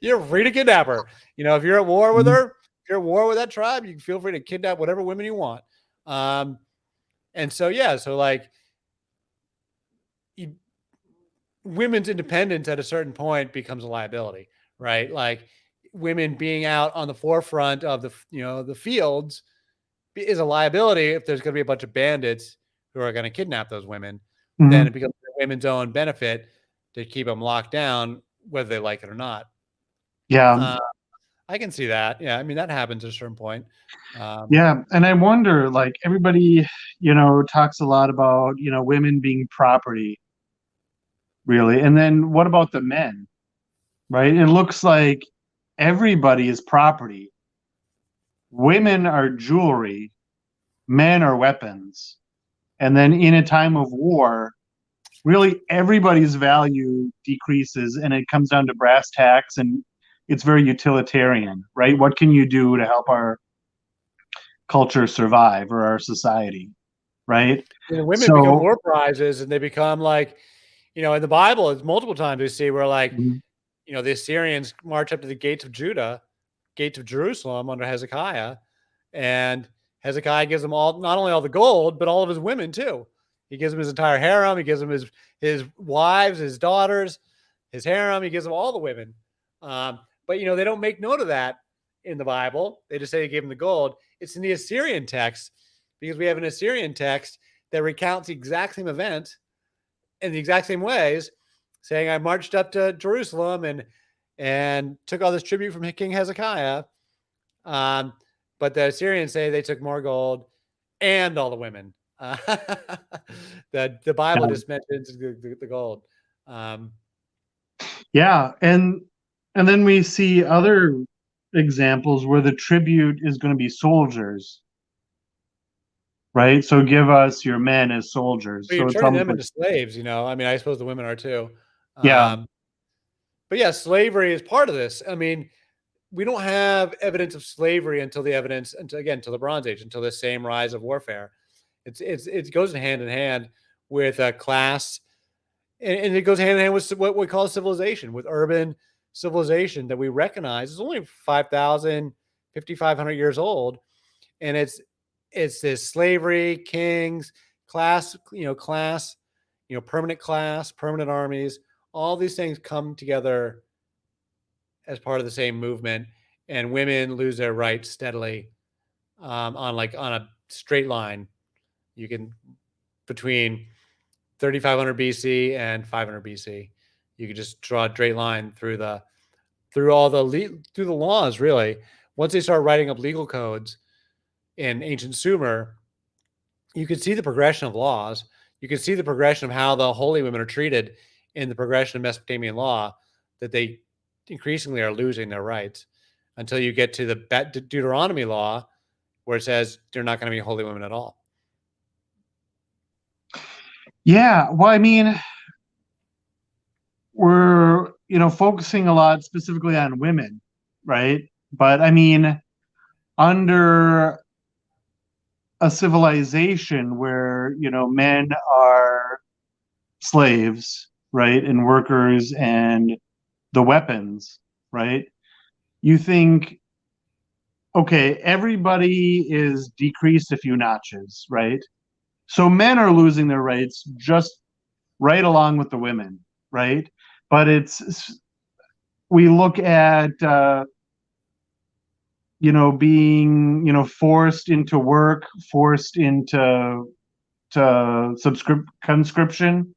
You're free to kidnap her. If you're at war with her, if you're at war with that tribe, you can feel free to kidnap whatever women you want. And so, yeah, so like women's independence at a certain point becomes a liability, right? Like women being out on the forefront of the fields is a liability if there's going to be a bunch of bandits who are going to kidnap those women. Then Hmm. it becomes women's own benefit to keep them locked down, whether they like it or not. Yeah. Uh, I can see that. Yeah, I mean that happens at a certain point. Um, Yeah. And I wonder, like, everybody, talks a lot about, women being property, really. And then what about the men, right? It looks like everybody is property. Women are jewelry, men are weapons. And then in a time of war, really everybody's value decreases and it comes down to brass tacks, and it's very utilitarian, right? What can you do to help our culture survive or our society, right? women become So, war prizes, and they become like, in the Bible, it's multiple times we see where like, mhm, the Assyrians march up to the gates of Judah, gates of Jerusalem under Hezekiah, and Hezekiah gives them all, not only all the gold, but all of his women too. He gives them his entire harem. He gives them his wives, his daughters, his harem. He gives them all the women. But they don't make note of that in the Bible. They just say he gave them the gold. It's in the Assyrian text, because we have an Assyrian text that recounts the exact same event in the exact same ways, saying I marched up to Jerusalem and took all this tribute from King Hezekiah. Um, but the Assyrians say they took more gold and all the women. The Bible yeah, just mentions the gold. Um, yeah, and then we see other examples where the tribute is going to be soldiers, right? So give us your men as soldiers. but you're So it's turning almost them like, into slaves. I mean, I suppose the women are too. yeah, Um, but yeah, slavery is part of this. I mean, we don't have evidence of slavery until the Bronze Age, until the same rise of warfare. It goes hand in hand with a class, and it goes hand in hand with what we call civilization, with urban civilization that we recognize is only 5,000, 5,500 years old, and it's this slavery, kings, class, permanent class, permanent armies. All these things come together as part of the same movement, and women lose their rights steadily, on a straight line. You can between 3,500 BC and 500 BC, you could just draw a straight line through the laws. Really, once they start writing up legal codes in ancient Sumer, you can see the progression of laws. You can see the progression of how the holy women are treated in the progression of Mesopotamian law, that they increasingly are losing their rights until you get to the Deuteronomy law, where it says they're not going to be holy women at all. yeah. Well, I mean, we're focusing a lot specifically on women, right? But I mean, under a civilization where men are slaves, right, and workers and the weapons, right? You think, okay, everybody is decreased a few notches, right? So men are losing their rights just right along with the women, right? But we look at being forced into work, forced into conscription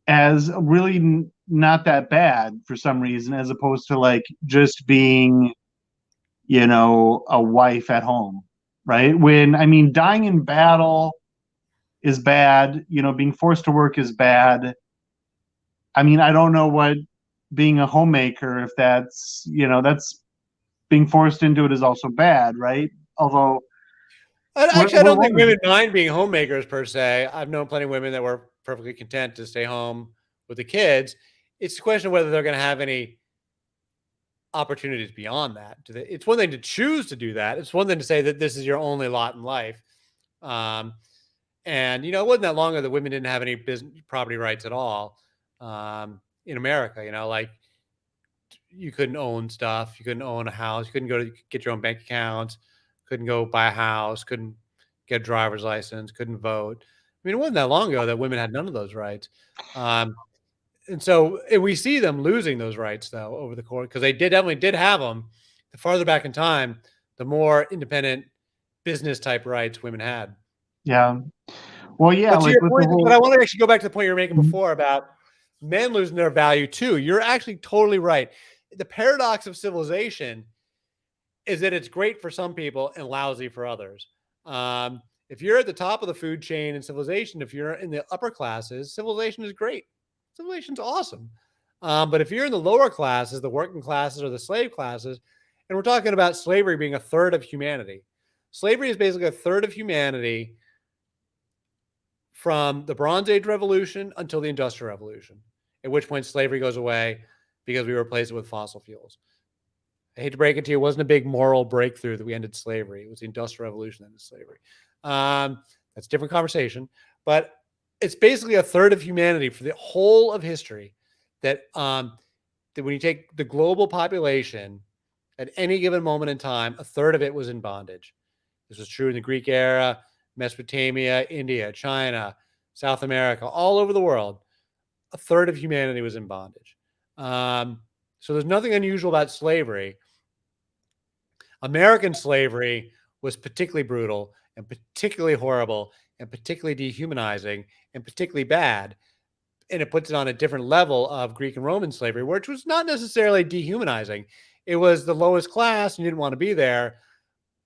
as really not that bad for some reason, as opposed to like just being a wife at home, right? When I mean, dying in battle is bad, being forced to work is bad. I mean, I don't know what being a homemaker, if that's being forced into it, is also bad, right? Although, Actually, I don't what think was women mind being homemakers per se. I've known plenty of women that were perfectly content to stay home with the kids. It's a question of whether they're going to have any opportunities beyond that. It's one thing to choose to do that. It's one thing to say that this is your only lot in life. Um, and it wasn't that long ago that women didn't have any business property rights at all, in America. Like you couldn't own stuff, you couldn't own a house, you couldn't go to get your own bank accounts, couldn't go buy a house, couldn't get a driver's license, couldn't vote. I mean, it wasn't that long ago that women had none of those rights. Um, and we see them losing those rights though over the course, because they definitely did have them. The farther back in time, the more independent business type rights women had. Yeah. Well, yeah, But to like your with the point, but whole. I want to actually go back to the point you were making Mhm. before about men losing their value too. You're actually totally right. The paradox of civilization is that it's great for some people and lousy for others. If you're at the top of the food chain in civilization, if you're in the upper classes, civilization is great. Civilization's awesome. But if you're in the lower classes, the working classes or the slave classes, and we're talking about slavery being a third of humanity, slavery is basically a third of humanity from the Bronze Age Revolution until the Industrial Revolution, at which point slavery goes away because we replace it with fossil fuels. I hate to break it to you, it wasn't a big moral breakthrough that we ended slavery. It was the Industrial Revolution that ended slavery. That's a different conversation, but it's basically a third of humanity for the whole of history. That when you take the global population at any given moment in time, a third of it was in bondage. This was true in the Greek era, Mesopotamia, India, China, South America, all over the world. A third of humanity was in bondage. So there's nothing unusual about slavery. American slavery was particularly brutal and particularly horrible and particularly dehumanizing and particularly bad. And it puts it on a different level of Greek and Roman slavery, which was not necessarily dehumanizing. It was the lowest class and you didn't want to be there,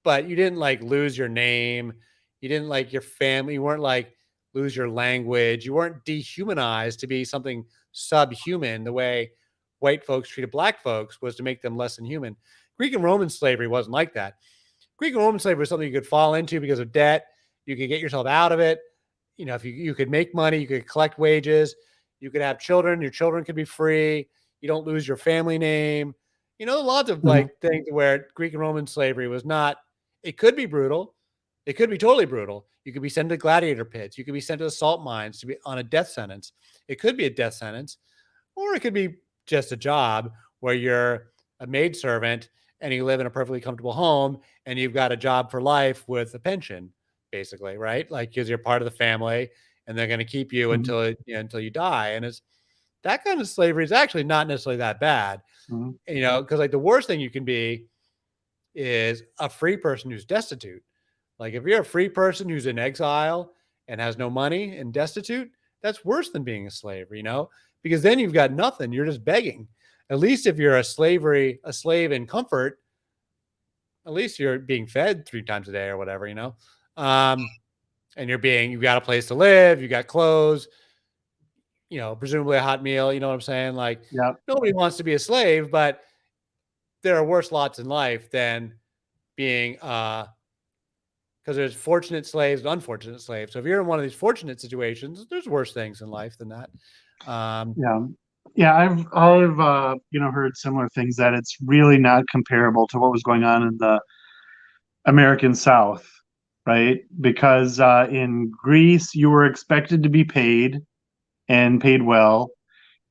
but you didn't like lose your name. You didn't like your family. You weren't like lose your language. You weren't dehumanized to be something subhuman the way white folks treated black folks was to make them less than human. Greek and Roman slavery wasn't like that. Greek and Roman slavery was something you could fall into because of debt. You could get yourself out of it. You know, if you could make money, you could collect wages, you could have children, your children could be free. You don't lose your family name. You know, lots of Mhm. like things where Greek and Roman slavery was not, it could be brutal. It could be totally brutal. You could be sent to gladiator pits. You could be sent to the salt mines to be on a death sentence. It could be a death sentence, or it could be just a job where you're a maidservant and you live in a perfectly comfortable home and you've got a job for life with a pension, basically, right? Like because you're part of the family and they're going to keep you Mhm. until you die. And it's that kind of slavery is actually not necessarily that bad, Mhm. you know, because like the worst thing you can be is a free person who's destitute. Like if you're a free person who's in exile and has no money and destitute, that's worse than being a slave, you know, because then you've got nothing. You're just begging. At least if you're a slave in comfort, at least you're being fed 3 times a day or whatever, you know. Um, and you've got a place to live, you got clothes, you know, presumably a hot meal, you know what I'm saying? Like Yeah. nobody wants to be a slave, but there are worse lots in life than being because there's fortunate slaves and unfortunate slaves. So if you're in one of these fortunate situations, there's worse things in life than that. Um, Yeah. Yeah, I've heard similar things that it's really not comparable to what was going on in the American South, right? Because in Greece you were expected to be paid and paid well.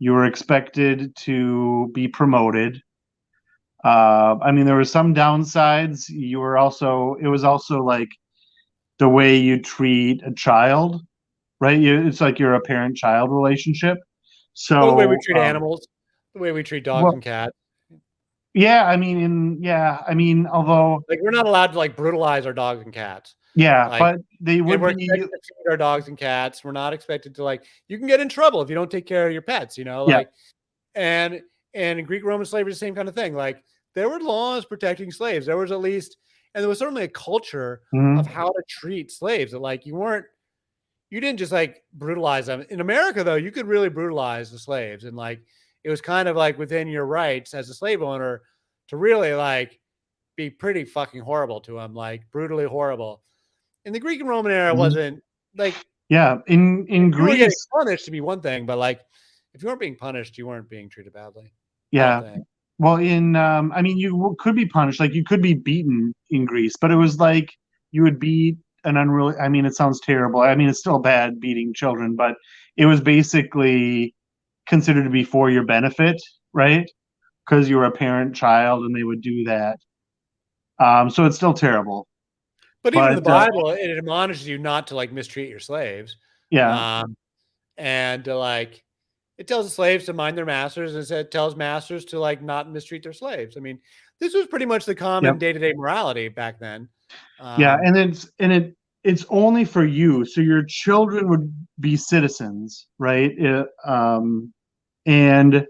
You were expected to be promoted. I mean, there were some downsides. It was also like the way you treat a child, right? It's like you're a parent-child relationship. well, the way we So, treat animals, the way we treat dogs well, and cats, yeah, I mean, although, like we're not allowed to like brutalize our dogs and cats. yeah, Like, but they and would we're be, expected to feed our dogs and cats. We're not expected to like. You can get in trouble if you don't take care of your pets. You know, yeah, like and in Greek Roman slavery, the same kind of thing. Like there were laws protecting slaves. There was at least, and there was certainly a culture of mhm, how to treat slaves. That like you didn't just like brutalize them. In America, though, you could really brutalize the slaves, and like it was kind of like within your rights as a slave owner to really like be pretty fucking horrible to them, like brutally horrible. In the Greek and Roman era, mhm. wasn't like Yeah, in if you were getting Greece, punished to be one thing, but like if you weren't being punished, you weren't being treated badly. I don't yeah. think. Well, I mean, could be punished, like you could be beaten in Greece, but it was like you would beat an unruly. I mean, it sounds terrible. I mean, it's still bad beating children, but it was basically considered to be for your benefit, right? Because you were a parent child, and they would do that. So it's still terrible, But even in the but Bible, it admonishes you not to like mistreat your slaves, yeah, um, and to like It tells the slaves to mind their masters, and it tells masters to like not mistreat their slaves. I mean, this was pretty much the common Yep. day-to-day morality back then. Yeah, Um, and it's only for you. So your children would be citizens, right? And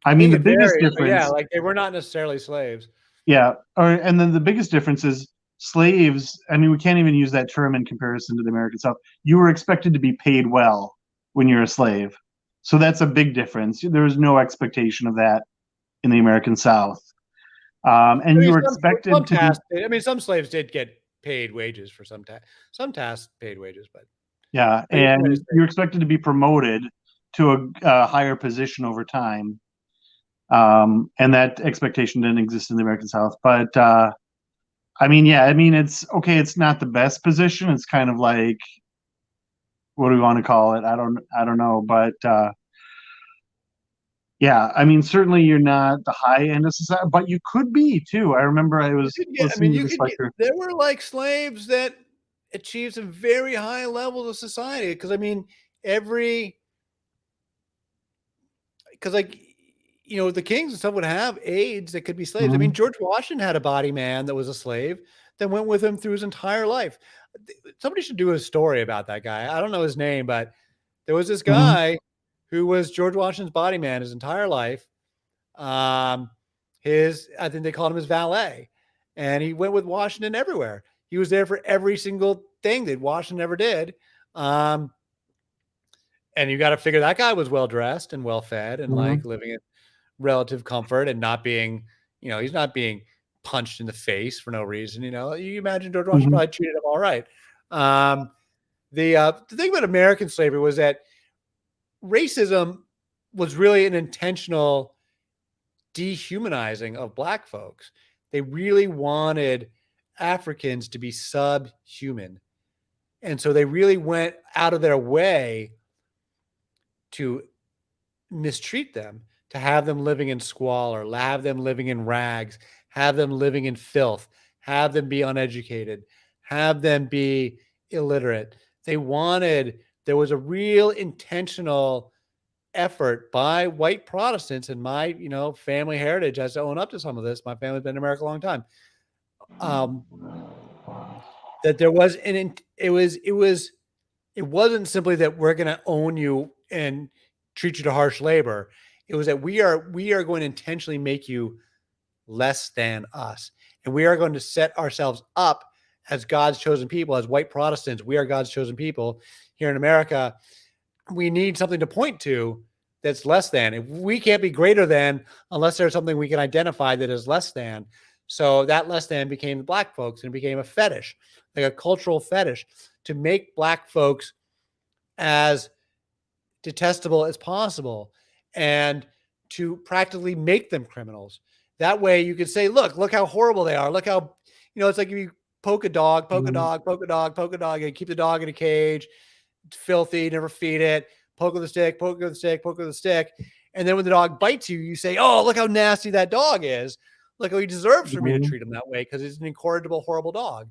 I I mean think the it biggest varies, but yeah, difference, like they were not necessarily slaves. yeah, and then the biggest difference is slaves. I mean, we can't even use that term in comparison to the American South. You were expected to be paid well when you're a slave. So that's a big difference. There was no expectation of that in the American South. I And you mean, were some expected to be, tasks. I mean, some slaves did get paid wages for some tasks. Some tasks paid wages, yeah, but you can and understand. you're expected to be promoted to a higher position over time. And that expectation didn't exist in the American South. But I mean, yeah, I mean, it's okay. It's not the best position. It's kind of like, what do we want to call it? I don't know. But yeah, I mean, certainly you're not the high end of society, but you could be too. I remember I You was could get. I mean, listening to you this could get. lecture. There were like slaves that achieved some very high levels of society. Because I mean, every because like the kings and stuff would have aides that could be slaves. I mean, Mhm, George Washington had a body man that was a slave that went with him through his entire life. Somebody should do a story about that guy. I don't know his name, but there was this mhm, guy who was George Washington's body man his entire life. Um, I think they called him his valet, and he went with Washington everywhere. He was there for every single thing that Washington ever did. Um, and you got to figure that guy was well dressed and well fed and mhm, like living in relative comfort and not being, he's not being punched in the face for no reason. You imagine George Washington mhm, probably treated him all right. Um, the thing about American slavery was that racism was really an intentional dehumanizing of black folks. They really wanted Africans to be subhuman. And so they really went out of their way to mistreat them, to have them living in squalor, have them living in rags, have them living in filth, have them be uneducated, have them be illiterate. There was a real intentional effort by white Protestants, and my, family heritage has to own up to some of this. My family's been in America a long time. Um, that there was an, it wasn't simply that we're going to own you and treat you to harsh labor. It was that we are going to intentionally make you less than us. And we are going to set ourselves up as God's chosen people, as white Protestants. We are God's chosen people here in America. We need something to point to that's less than. If we can't be greater than unless there's something we can identify that is less than. So that less than became the black folks, and it became a fetish, like a cultural fetish, to make black folks as detestable as possible and to practically make them criminals. That way you could say, look how horrible they are. Look how, it's like if you poke a dog, poke a mhm, dog, poke a dog, poke a dog, and keep the dog in a cage. It's filthy, never feed it, poke with a stick, poke with a stick, poke with a stick. And then when the dog bites you, you say, oh, look how nasty that dog is. Look how he deserves for me to mhm, treat him that way because he's an incorrigible, horrible dog.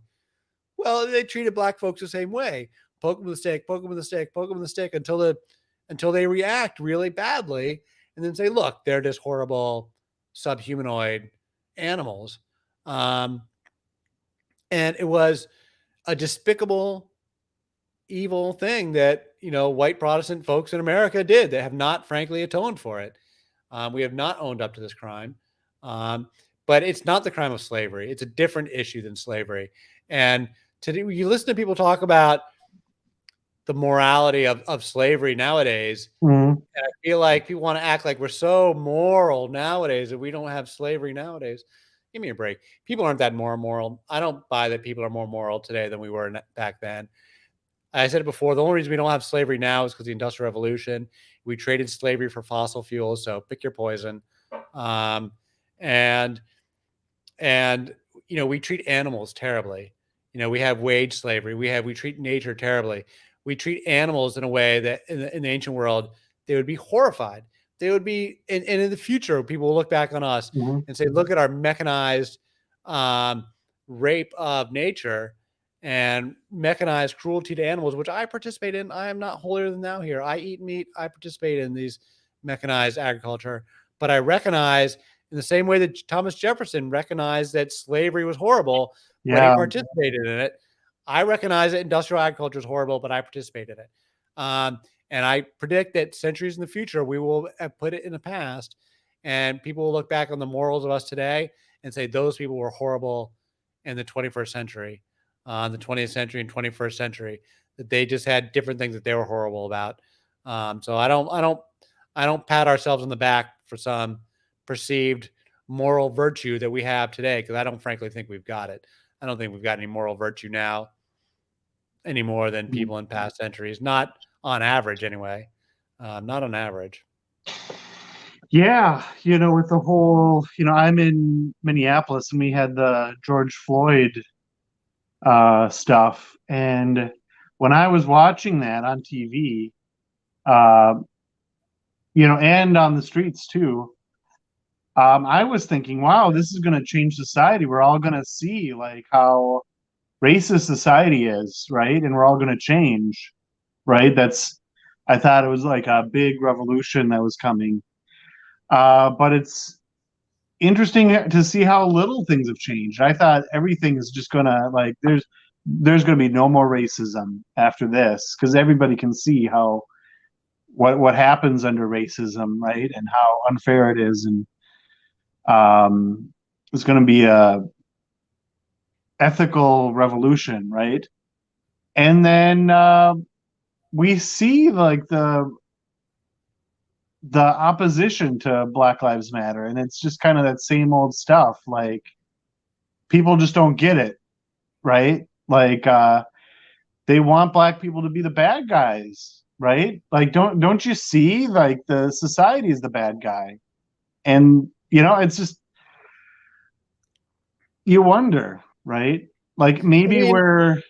Well, they treated black folks the same way. Poke them with a stick, poke them with a stick, poke them with a stick until they react really badly, and then say, "Look, they're just horrible subhumanoid animals." Um, and it was a despicable, evil thing that white Protestant folks in America did. They have not, frankly, atoned for it. We have not owned up to this crime. Um, but it's not the crime of slavery. It's a different issue than slavery. And today, you listen to people talk about the morality of slavery nowadays. mhm. And I feel like people want to act like we're so moral nowadays that we don't have slavery nowadays. Give me a break. People aren't that more moral. I don't buy that people are more moral today than we were back then. I said it before. The only reason we don't have slavery now is because the Industrial Revolution. We traded slavery for fossil fuels. So pick your poison. Um, and and we treat animals terribly. We have wage slavery. We treat nature terribly. We treat animals in a way that in the ancient world they would be horrified. They would be, and in the future, people will look back on us Mhm. and say, "Look at our mechanized um, rape of nature," and mechanized cruelty to animals, which I participate in. I am not holier than thou here. I eat meat. I participate in these mechanized agriculture, but I recognize in the same way that Thomas Jefferson recognized that slavery was horrible when he Yeah. participated in it. I recognize that industrial agriculture is horrible, but I participate in it. And I predict that centuries in the future, we will have put it in the past, and people will look back on the morals of us today and say those people were horrible in the 21st century, the 20th century and 21st century, that they just had different things that they were horrible about. So I don't pat ourselves on the back for some perceived moral virtue that we have today, because I don't frankly think we've got it. I don't think we've got any moral virtue now any more than people in past centuries, not on average anyway. Not on average. Yeah, with the whole, I'm in Minneapolis and we had the George Floyd stuff. And when I was watching that on TV, uh, and on the streets too, I was thinking, wow, this is going to change society. We're all going to see like how racist society is, right? And we're all going to change, right? I thought it was like a big revolution that was coming. But it's interesting to see how little things have changed. I thought everything is just gonna like there's gonna be no more racism after this because everybody can see how what happens under racism, right? And how unfair it is, and it's gonna be a ethical revolution, right? And then we see like the opposition to Black Lives Matter, and it's just kind of that same old stuff. Like people just don't get it, right? Like they want black people to be the bad guys, right? Like don't you see like the society is the bad guy, and it's just you wonder, right? Like I maybe mean, we're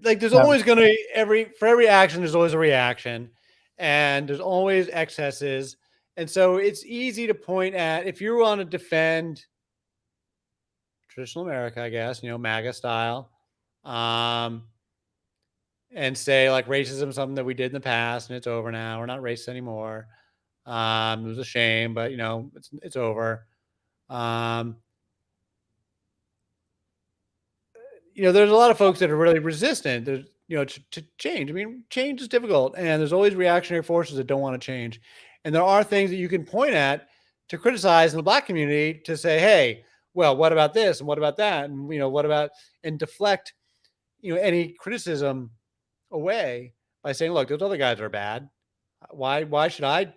like there's always going to be for every action, there's always a reaction, and there's always excesses. And so it's easy to point at, if you want to defend traditional America, I guess, MAGA style, um, and say like racism is something that we did in the past and it's over now. We're not racist anymore. It was a shame, but it's over. Um, there's a lot of folks that are really resistant. There's, to change. I mean, change is difficult, and there's always reactionary forces that don't want to change. And there are things that you can point at to criticize in the Black community to say, hey, well, what about this and what about that, and what about, and deflect, any criticism away by saying, look, those other guys are bad. Why should I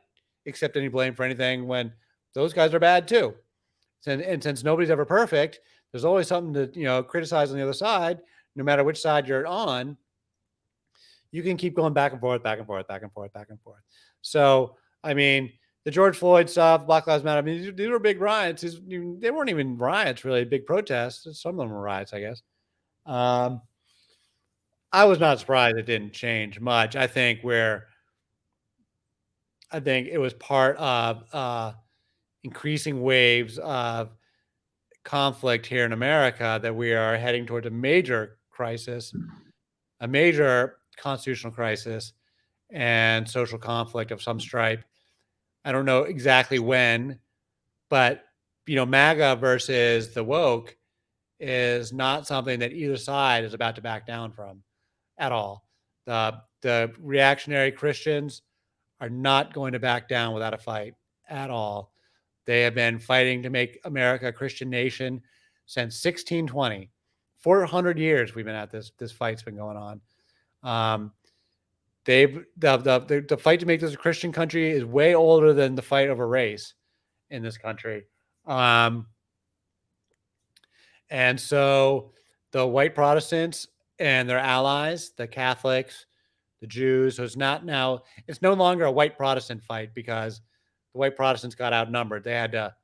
accept any blame for anything when those guys are bad too? And since nobody's ever perfect, there's always something to criticize on the other side. No matter which side you're on, you can keep going back and forth, back and forth, back and forth, back and forth. So I mean, the George Floyd stuff, Black Lives Matter. I mean, these were big riots. They weren't even riots, really, big protests. Some of them were riots, I guess. I was not surprised it didn't change much. I think it was part of increasing waves of conflict here in America that we are heading towards a major crisis, a major constitutional crisis, and social conflict of some stripe. I don't know exactly when, but MAGA versus the woke is not something that either side is about to back down from at all. The reactionary Christians are not going to back down without a fight at all. They have been fighting to make America a Christian nation since 1620. 400 years we've been at this. This fight's been going on. The fight to make this a Christian country is way older than the fight over race in this country. And so the white Protestants and their allies, the Catholics, the Jews, so it's no longer a white Protestant fight because the white Protestants got outnumbered. They had to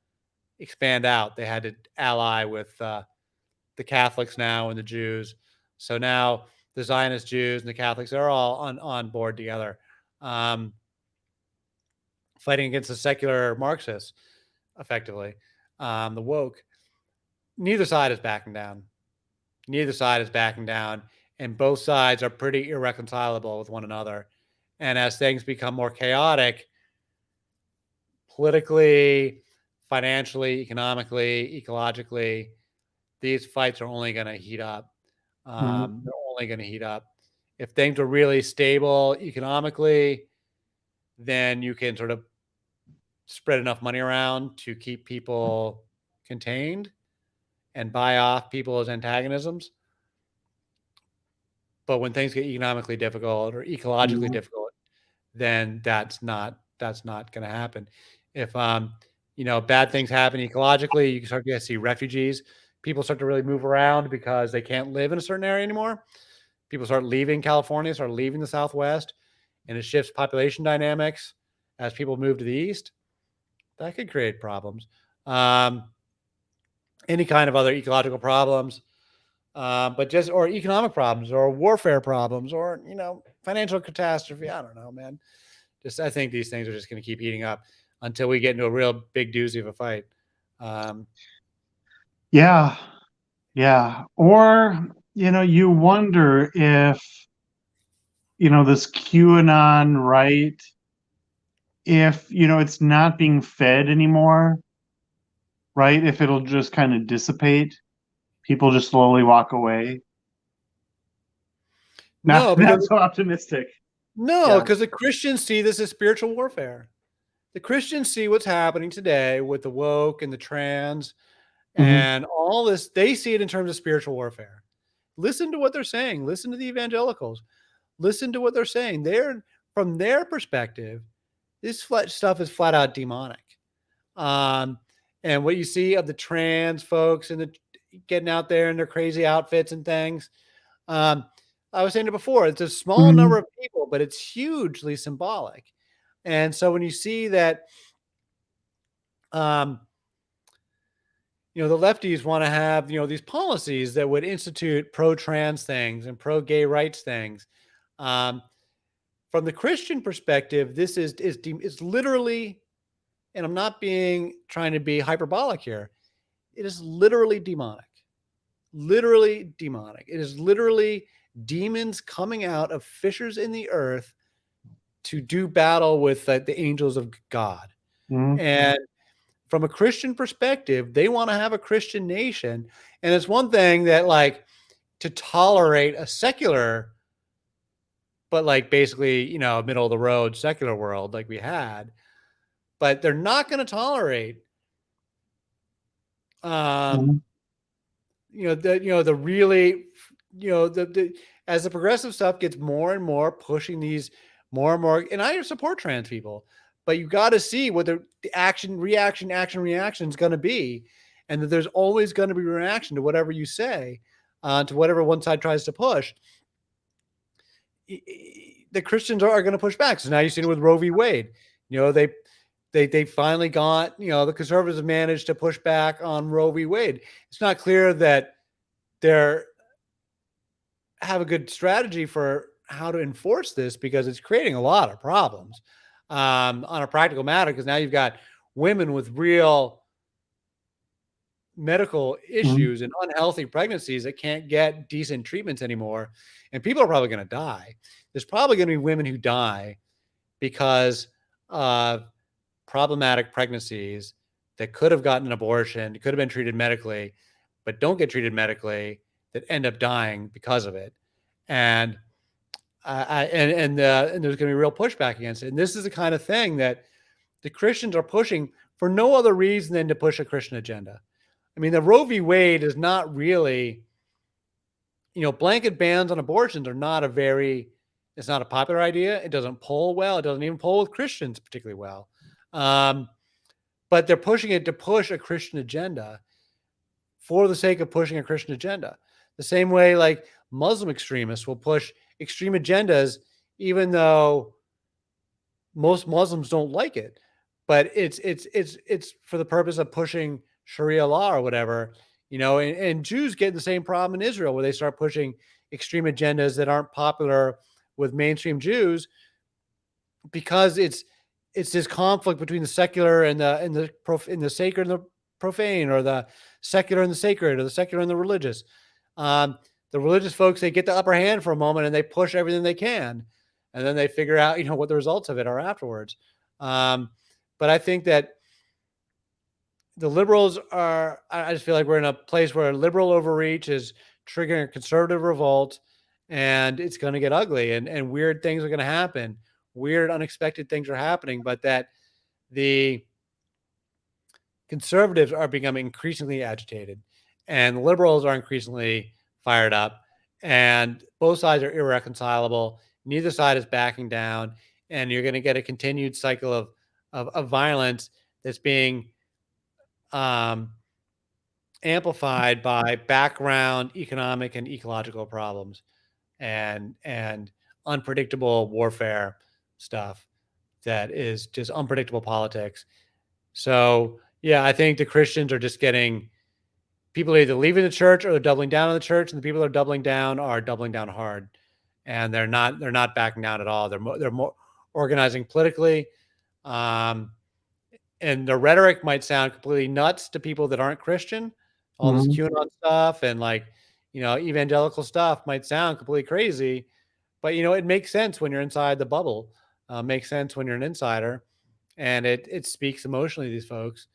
expand out. They had to ally with the Catholics now and the Jews. So now the Zionist Jews and the Catholics are all on board together, fighting against the secular Marxists, effectively, the woke. Neither side is backing down. Neither side is backing down, and both sides are pretty irreconcilable with one another. And as things become more chaotic, politically, financially, economically, ecologically, these fights are only going to heat up. Mhm. They're only going to heat up. If things are really stable economically, then you can sort of spread enough money around to keep people contained and buy off people's antagonisms. But when things get economically difficult or ecologically Mhm. difficult, then that's not going to happen. If bad things happen ecologically, you can start to see refugees. People start to really move around because they can't live in a certain area anymore. People start leaving California, start leaving the Southwest, and it shifts population dynamics as people move to the east. That could create problems. Um, any kind of other ecological problems, but just or economic problems or warfare problems or financial catastrophe. I don't know, man. Just I think these things are just going to keep heating up until we get into a real big doozy of a fight. Um, Yeah, yeah. Or, you wonder if, this QAnon right, if, it's not being fed anymore, right? If it'll just kind of dissipate, people just slowly walk away. Not no, not because so optimistic. no, Yeah. because the Christians see this as spiritual warfare. The Christians see what's happening today with the woke and the trans Hmm. and all this. They see it in terms of spiritual warfare. Listen to what they're saying. Listen to the evangelicals. Listen to what they're saying. They're from their perspective, this stuff is flat out demonic. Um, and what you see of the trans folks and the getting out there in their crazy outfits and things. Um, I was saying it before, it's a small number Hmm. of people, but it's hugely symbolic. And so when you see that, um, the lefties want to have, these policies that would institute pro-trans things and pro-gay rights things. Um, from the Christian perspective, this is literally, and I'm not being trying to be hyperbolic here. It is literally demonic. Literally demonic. It is literally demons coming out of fissures in the earth to do battle with the angels of God. Hmm. And from a Christian perspective, they want to have a Christian nation. And it's one thing that, like, to tolerate a secular, but like basically, middle of the road secular world like we had, but they're not going to tolerate, um, Hmm. the really, the as the progressive stuff gets more and more pushing these more and more, and I support trans people, but you got to see what the action reaction is going to be, and that there's always going to be reaction to whatever you say, to whatever one side tries to push. The Christians are going to push back. So now you've seen it with Roe v. Wade. They finally got, the conservatives have managed to push back on Roe v. Wade. It's not clear that they're have a good strategy for how to enforce this because it's creating a lot of problems, on a practical matter. Because now you've got women with real medical Hmm. issues and unhealthy pregnancies that can't get decent treatments anymore, and people are probably going to die. There's probably going to be women who die because of problematic pregnancies that could have gotten an abortion, could have been treated medically, but don't get treated medically, that end up dying because of it. And and there's going to be real pushback against it. And this is the kind of thing that the Christians are pushing for no other reason than to push a Christian agenda. I mean, the Roe v. Wade is not really, blanket bans on abortions are not it's not a popular idea. It doesn't poll well. It doesn't even poll with Christians particularly well. Um, but they're pushing it to push a Christian agenda for the sake of pushing a Christian agenda. The same way, like, Muslim extremists will push extreme agendas, even though most Muslims don't like it. But it's for the purpose of pushing Sharia law or whatever, and Jews get the same problem in Israel where they start pushing extreme agendas that aren't popular with mainstream Jews because it's this conflict between the secular and the sacred and the profane, or the secular and the sacred, or the secular and the religious. The religious folks, they get the upper hand for a moment and they push everything they can, and then they figure out, what the results of it are afterwards. But I think that the liberals are, I just feel like we're in a place where liberal overreach is triggering a conservative revolt, and it's going to get ugly, and weird things are going to happen. Weird, unexpected things are happening, but that the conservatives are becoming increasingly agitated and liberals are increasingly fired up, and both sides are irreconcilable. Neither side is backing down, and you're going to get a continued cycle of violence that's being um, amplified by background economic and ecological problems and unpredictable warfare stuff that is just unpredictable politics. So yeah, I think the Christians are just getting, people are either leaving the church or they're doubling down on the church, and the people that are doubling down hard, and they're not backing down at all. They're more organizing politically. Um, and the rhetoric might sound completely nuts to people that aren't Christian. All this Mhm. QAnon stuff and evangelical stuff might sound completely crazy, but it makes sense when you're inside the bubble. Makes sense when you're an insider, and it speaks emotionally to these folks.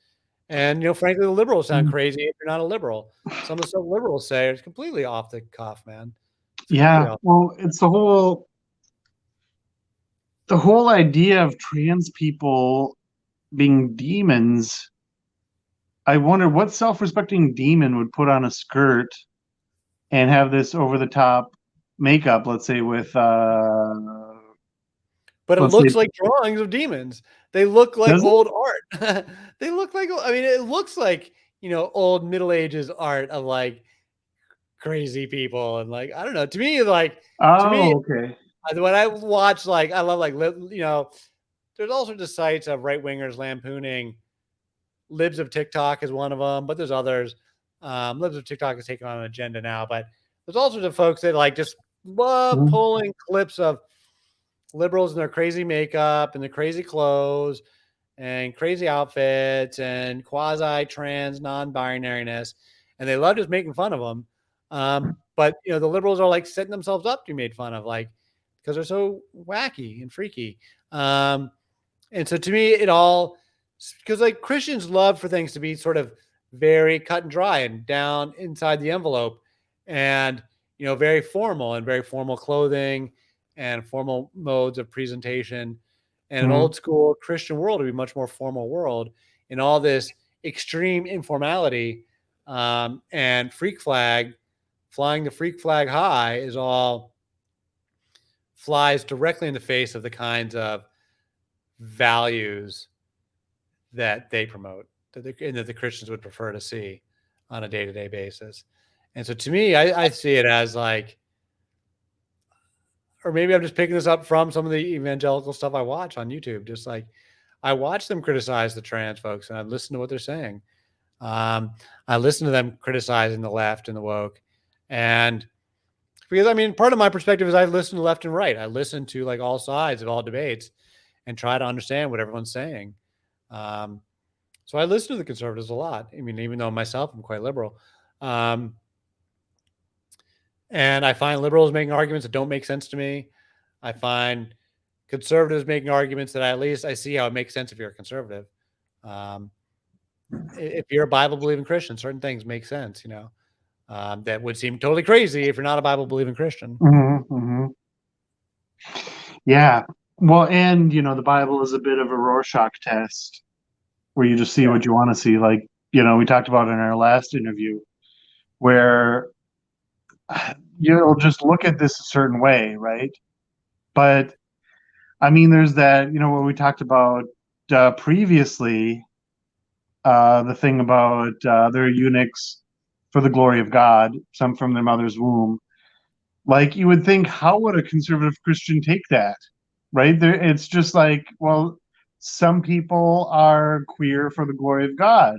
And frankly, the liberals sound Mhm. crazy if you're not a liberal. Some of the stuff liberals say is completely off the cuff, man. It's completely Yeah, off. well, it's the whole idea of trans people being demons. I wonder what self-respecting demon would put on a skirt and have this over-the-top makeup, let's say with But it let's say looks like drawings of demons. They look like does old it? art. They look like, I mean, it looks like, old Middle Ages art of like crazy people. And like, I don't know. To me, Oh, okay. when I watch, like, I love, like, there's all sorts of sites of right wingers lampooning. Libs of TikTok is one of them, but there's others. Libs of TikTok is taking on an agenda now, but there's all sorts of folks that like just love Mhm. pulling clips of liberals in their crazy makeup and their crazy clothes and crazy outfits and quasi trans non-binariness, and they love just making fun of them. But the liberals are like setting themselves up to be made fun of, like, because they're so wacky and freaky. Um, and so to me, it all, because like Christians love for things to be sort of very cut and dry and down inside the envelope, and very formal and very formal clothing and formal modes of presentation, and an Mhm. old school Christian world to be much more formal world, and all this extreme informality, and freak flag, flying the freak flag high is all flies directly in the face of the kinds of values that they promote, and that the Christians would prefer to see on a day to day basis. And so to me, I see it as like, or maybe I'm just picking this up from some of the evangelical stuff I watch on YouTube. Just like I watch them criticize the trans folks and I listen to what they're saying. Um, I listen to them criticizing the left and the woke. And because I mean, part of my perspective is I listen to left and right. I listen to like all sides of all debates and try to understand what everyone's saying. Um, So I listen to the conservatives a lot. I mean, even though myself I'm quite liberal, um, and I find liberals making arguments that don't make sense to me. I find conservatives making arguments that at least I see how it makes sense if you're a conservative. Um, if you're a Bible believing Christian, certain things make sense. That would seem totally crazy if you're not a Bible believing Christian. Mhm. Mhm. Yeah. Well, and the Bible is a bit of a Rorschach test where you just see Yeah. what you want to see. Like, we talked about in our last interview, where you'll just look at this a certain way, right? But I mean, there's that, what we talked about previously, the thing about they're eunuchs for the glory of God, some from their mother's womb. Like, you would think, how would a conservative Christian take that, right? It's just like, well, some people are queer for the glory of God,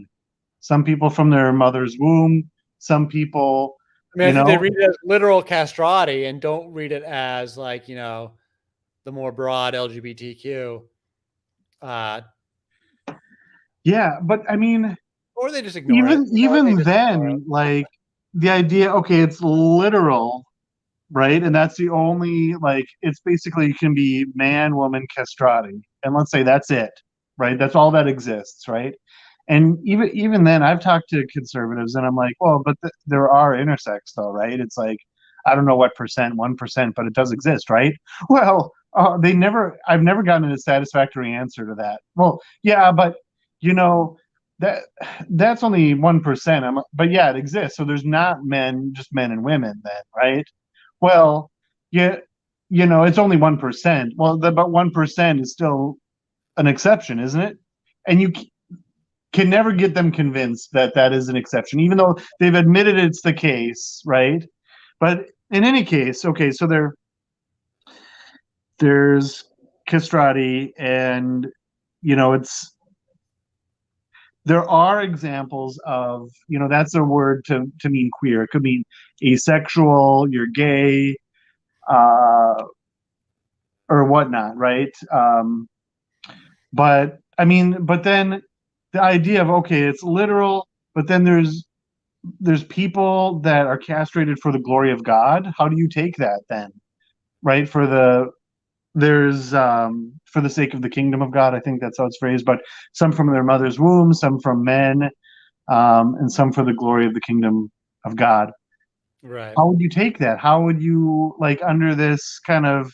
some people from their mother's womb, some people, I mean, I you think they know, read it as literal castrati and don't read it as like the more broad LGBTQ, uh, yeah. But I mean, or they just ignore it. even They even just ignore it. then, like. the idea, okay, it's literal, right? And that's the only, like, it's basically you can be man, woman, castrati, and let's say that's it, right? That's all that exists, right? And even then, I've talked to conservatives, and I'm like, well, but there are intersex, though, right? It's like I don't know what percent, 1%, but it does exist, right? Well, I've never gotten a satisfactory answer to that. Well, yeah, but you know, that that's only 1%. But yeah, it exists. So there's not men, just men and women, then, right? Well, yeah, it's only 1%. Well, but 1% is still an exception, isn't it? And you can never get them convinced that that is an exception, even though they've admitted it's the case, right? But in any case, okay, so there's castrati, and it's there are examples of, that's a word to mean queer. It could mean asexual, you're gay, uh, or whatnot, right? But I mean, but then the idea of, okay, it's literal, but then there's people that are castrated for the glory of God. How do you take that then, right? There's for the sake of the kingdom of God, I think that's how it's phrased. But some from their mother's womb, some from men, and some for the glory of the kingdom of God. Right. How would you take that? How would you, like, under this kind of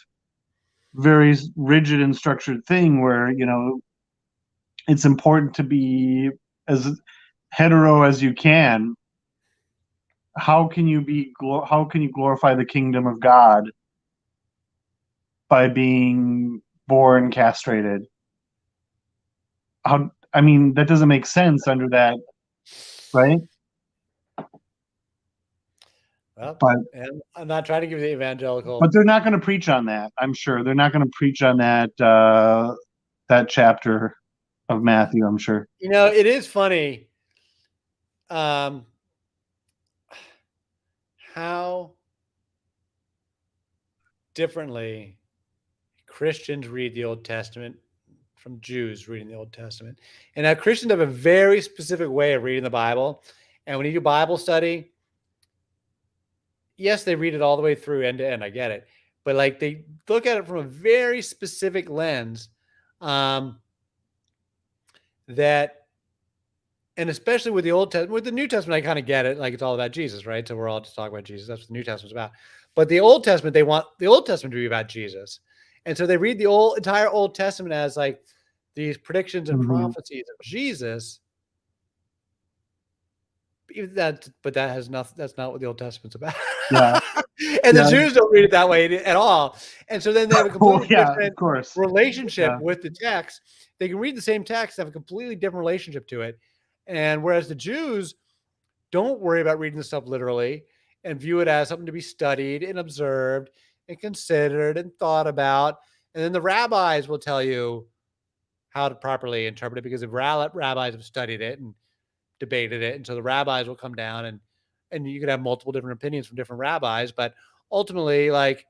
very rigid and structured thing where it's important to be as hetero as you can? How can you glorify the kingdom of God by being born castrated? How, I mean, that doesn't make sense under that, right? Well, But and I'm not trying to give you the evangelical. but they're not going to preach on that. I'm sure they're not going to preach on that chapter of Matthew. I'm sure. It is funny um, how differently Christians read the Old Testament from Jews reading the Old Testament. And now Christians have a very specific way of reading the Bible. And when you do Bible study, yes, they read it all the way through end to end. I get it. But like they look at it from a very specific lens that, and especially with the Old Testament, with the New Testament, I kind of get it. Like it's all about Jesus, right? So we're all just talking about Jesus. That's what the New Testament's about. But the Old Testament, they want the Old Testament to be about Jesus. And so they read the entire Old Testament as like these predictions and Mhm. prophecies of Jesus. But that has nothing. That's not what the Old Testament's about. Yeah, And the yeah. Jews don't read it that way at all. And so then they have a Well, completely yeah, of different course. relationship Yeah. with the text. They can read the same text, have a completely different relationship to it. And whereas the Jews don't worry about reading the stuff literally and view it as something to be studied and observed and considered and thought about. And then the rabbis will tell you how to properly interpret it because the rabbis have studied it and debated it. And so the rabbis will come down and you could have multiple different opinions from different rabbis, but ultimately, like,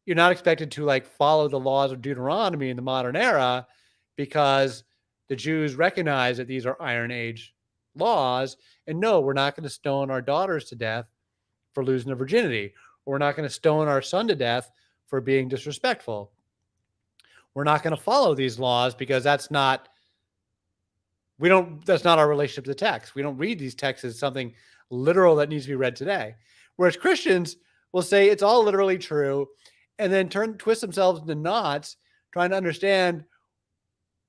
you're not expected to like follow the laws of Deuteronomy in the modern era because the Jews recognize that these are Iron Age laws. And no, we're not going to stone our daughters to death for losing their virginity. Or we're not going to stone our son to death for being disrespectful. We're not going to follow these laws because that's not our relationship to the text. We don't read these texts as something literal that needs to be read today. Whereas Christians will say it's all literally true and then twist themselves into knots trying to understand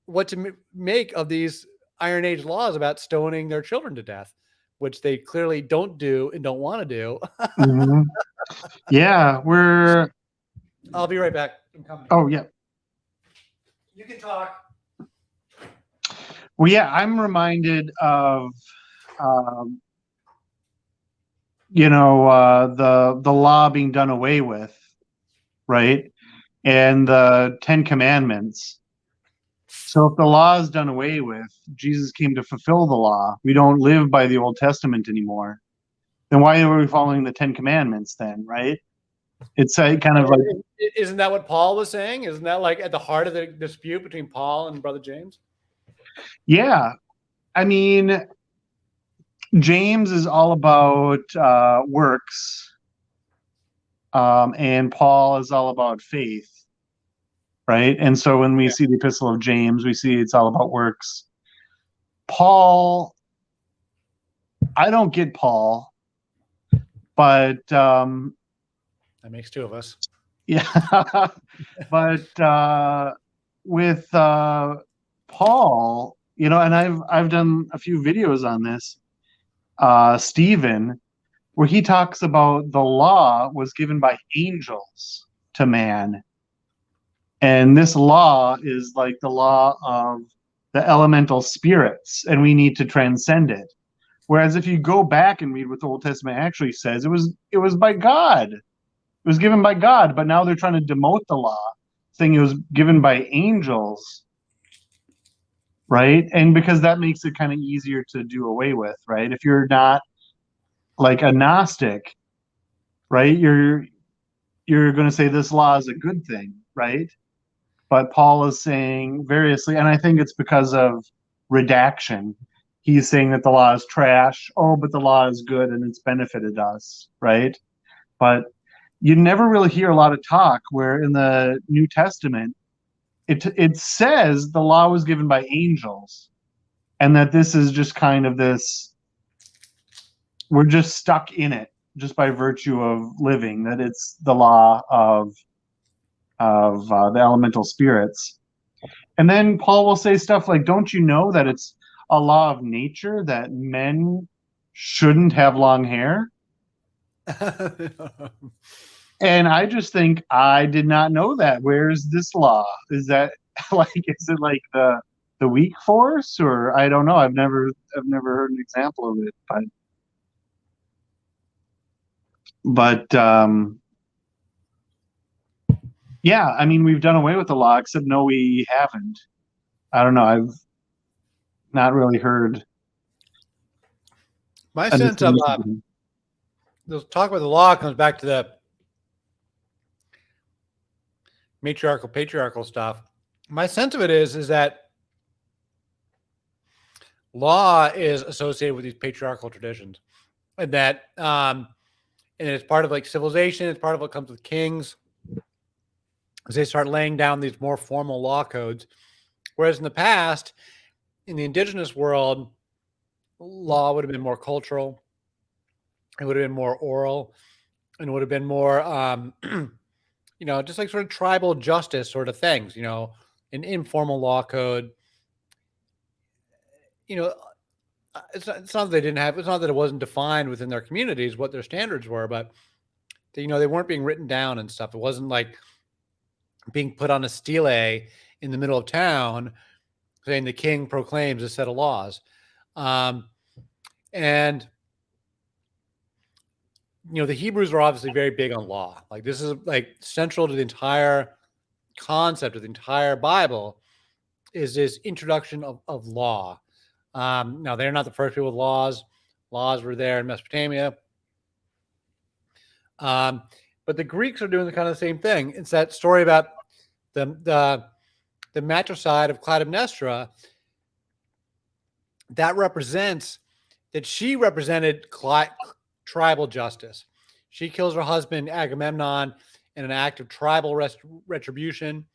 what to make of these Iron Age laws about stoning their children to death, which they clearly don't do and don't want to do. Mhm. Yeah, I'll be right back. I'm coming. oh yeah. You can talk. Well, yeah, I'm reminded of, um, the law being done away with, right? And the Ten Commandments. So if the law is done away with, Jesus came to fulfill the law. We don't live by the Old Testament anymore. Then why are we following the Ten Commandments then, right? It's kind of like, Isn't that what Paul was saying? Isn't that like at the heart of the dispute between Paul and Brother James? yeah. I mean, James is all about works, and Paul is all about faith, right? And so when we Yeah. see the Epistle of James, we see it's all about works. Paul, I don't get Paul, but That makes two of us. yeah, but with Paul, and I've done a few videos on this, Stephen, where he talks about the law was given by angels to man. And this law is like the law of the elemental spirits, and we need to transcend it. Whereas if you go back and read what the Old Testament actually says, it was by God. It was given by God, but now they're trying to demote the law, saying it was given by angels, right? And because that makes it kind of easier to do away with, right? If you're not like a Gnostic, right, you're going to say this law is a good thing, right? But Paul is saying variously, and I think it's because of redaction. He's saying that the law is trash. Oh, but the law is good and it's benefited us, right? But you never really hear a lot of talk where in the New Testament it says the law was given by angels, and that this is just kind of this, we're just stuck in it just by virtue of living, that it's the law of the elemental spirits. And then Paul will say stuff like, don't you know that it's a law of nature that men shouldn't have long hair? And I just think, I did not know that. Where's this law? Is that is it like the weak force, or I don't know. I've never heard an example of it, but yeah, I mean, we've done away with the law, except no, we haven't. I don't know. I've not really heard My a sense of distinction. the talk about the law comes back to the matriarchal, patriarchal stuff. My sense of it is that law is associated with these patriarchal traditions, and that and it's part of like civilization. It's part of what comes with kings as they start laying down these more formal law codes. Whereas in the past, in the indigenous world, law would have been more cultural. It would have been more oral, and it would have been more, just like sort of tribal justice sort of things. An informal law code. You know, it's not that they didn't have. It's not that it wasn't defined within their communities what their standards were, but they weren't being written down and stuff. It wasn't like being put on a stele in the middle of town saying the king proclaims a set of laws. And the Hebrews are obviously very big on law. Like this is like central to the entire concept of the entire Bible is this introduction of law. Now they're not the first people with laws. Laws were there in Mesopotamia. But the Greeks are doing the kind of the same thing. It's that story about the matricide of Clytemnestra that represents that she represented tribal justice. She kills her husband Agamemnon in an act of tribal retribution,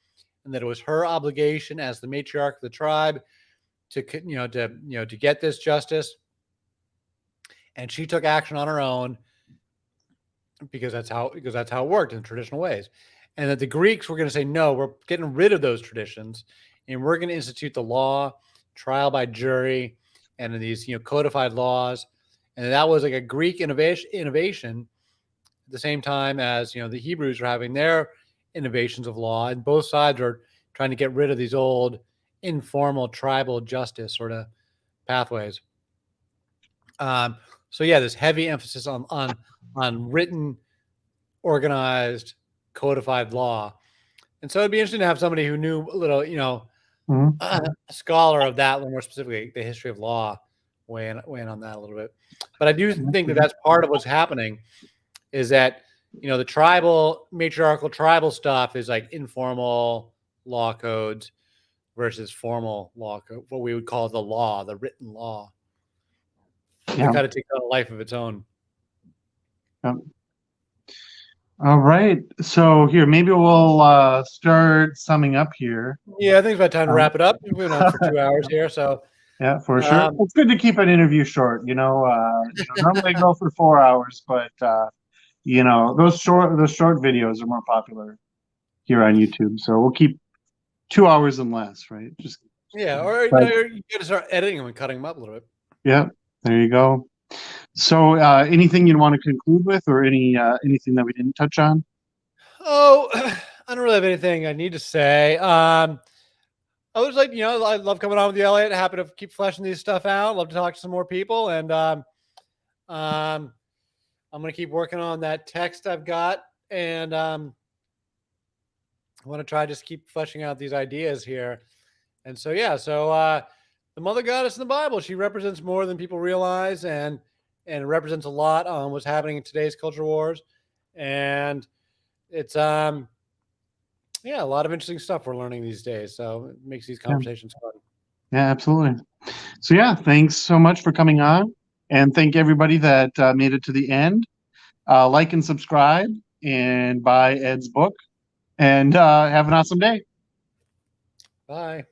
and that it was her obligation as the matriarch of the tribe to get this justice. And she took action on her own because that's how it worked in traditional ways. And that the Greeks were going to say, no, we're getting rid of those traditions, and we're going to institute the law, trial by jury, and these codified laws. And that was like a Greek innovation at the same time as the Hebrews are having their innovations of law, and both sides are trying to get rid of these old informal tribal justice sort of pathways. So yeah, this heavy emphasis on written, organized, codified law. And so it'd be interesting to have somebody who knew a little, Mhm. a scholar of that, a little more specifically, the history of law, weigh in on that a little bit. But I do think that that's part of what's happening is that, the matriarchal tribal stuff is like informal law codes versus formal law code, what we would call the law, the written law. Yeah. kind of takes on a life of its own. Yep. All right. So here, maybe we'll start summing up here. Yeah, I think it's about time to Um, wrap it up. We've been on for 2 hours here, so yeah, for sure. um, It's good to keep an interview short. Normally I go for 4 hours, but those short videos are more popular here on YouTube. So we'll keep 2 hours and less, right? Just yeah, or but you got to start editing them and cutting them up a little bit. yeah, there you go. So anything you want to conclude with, or anything that we didn't touch on? Oh, I don't really have anything I need to say. I was like, I love coming on with you, Elliot. Happy to keep fleshing these stuff out. Love to talk to some more people, and I'm gonna keep working on that text I've got, and I want to try just keep fleshing out these ideas here. And so, yeah, so the mother goddess in the Bible, she represents more than people realize, and it represents a lot on what's happening in today's culture wars, and it's yeah, a lot of interesting stuff we're learning these days. So it makes these Yeah, conversations fun. yeah, absolutely. So yeah, thanks so much for coming on, and thank everybody that made it to the end. Like and subscribe, and buy Ed's book, and have an awesome day. Bye.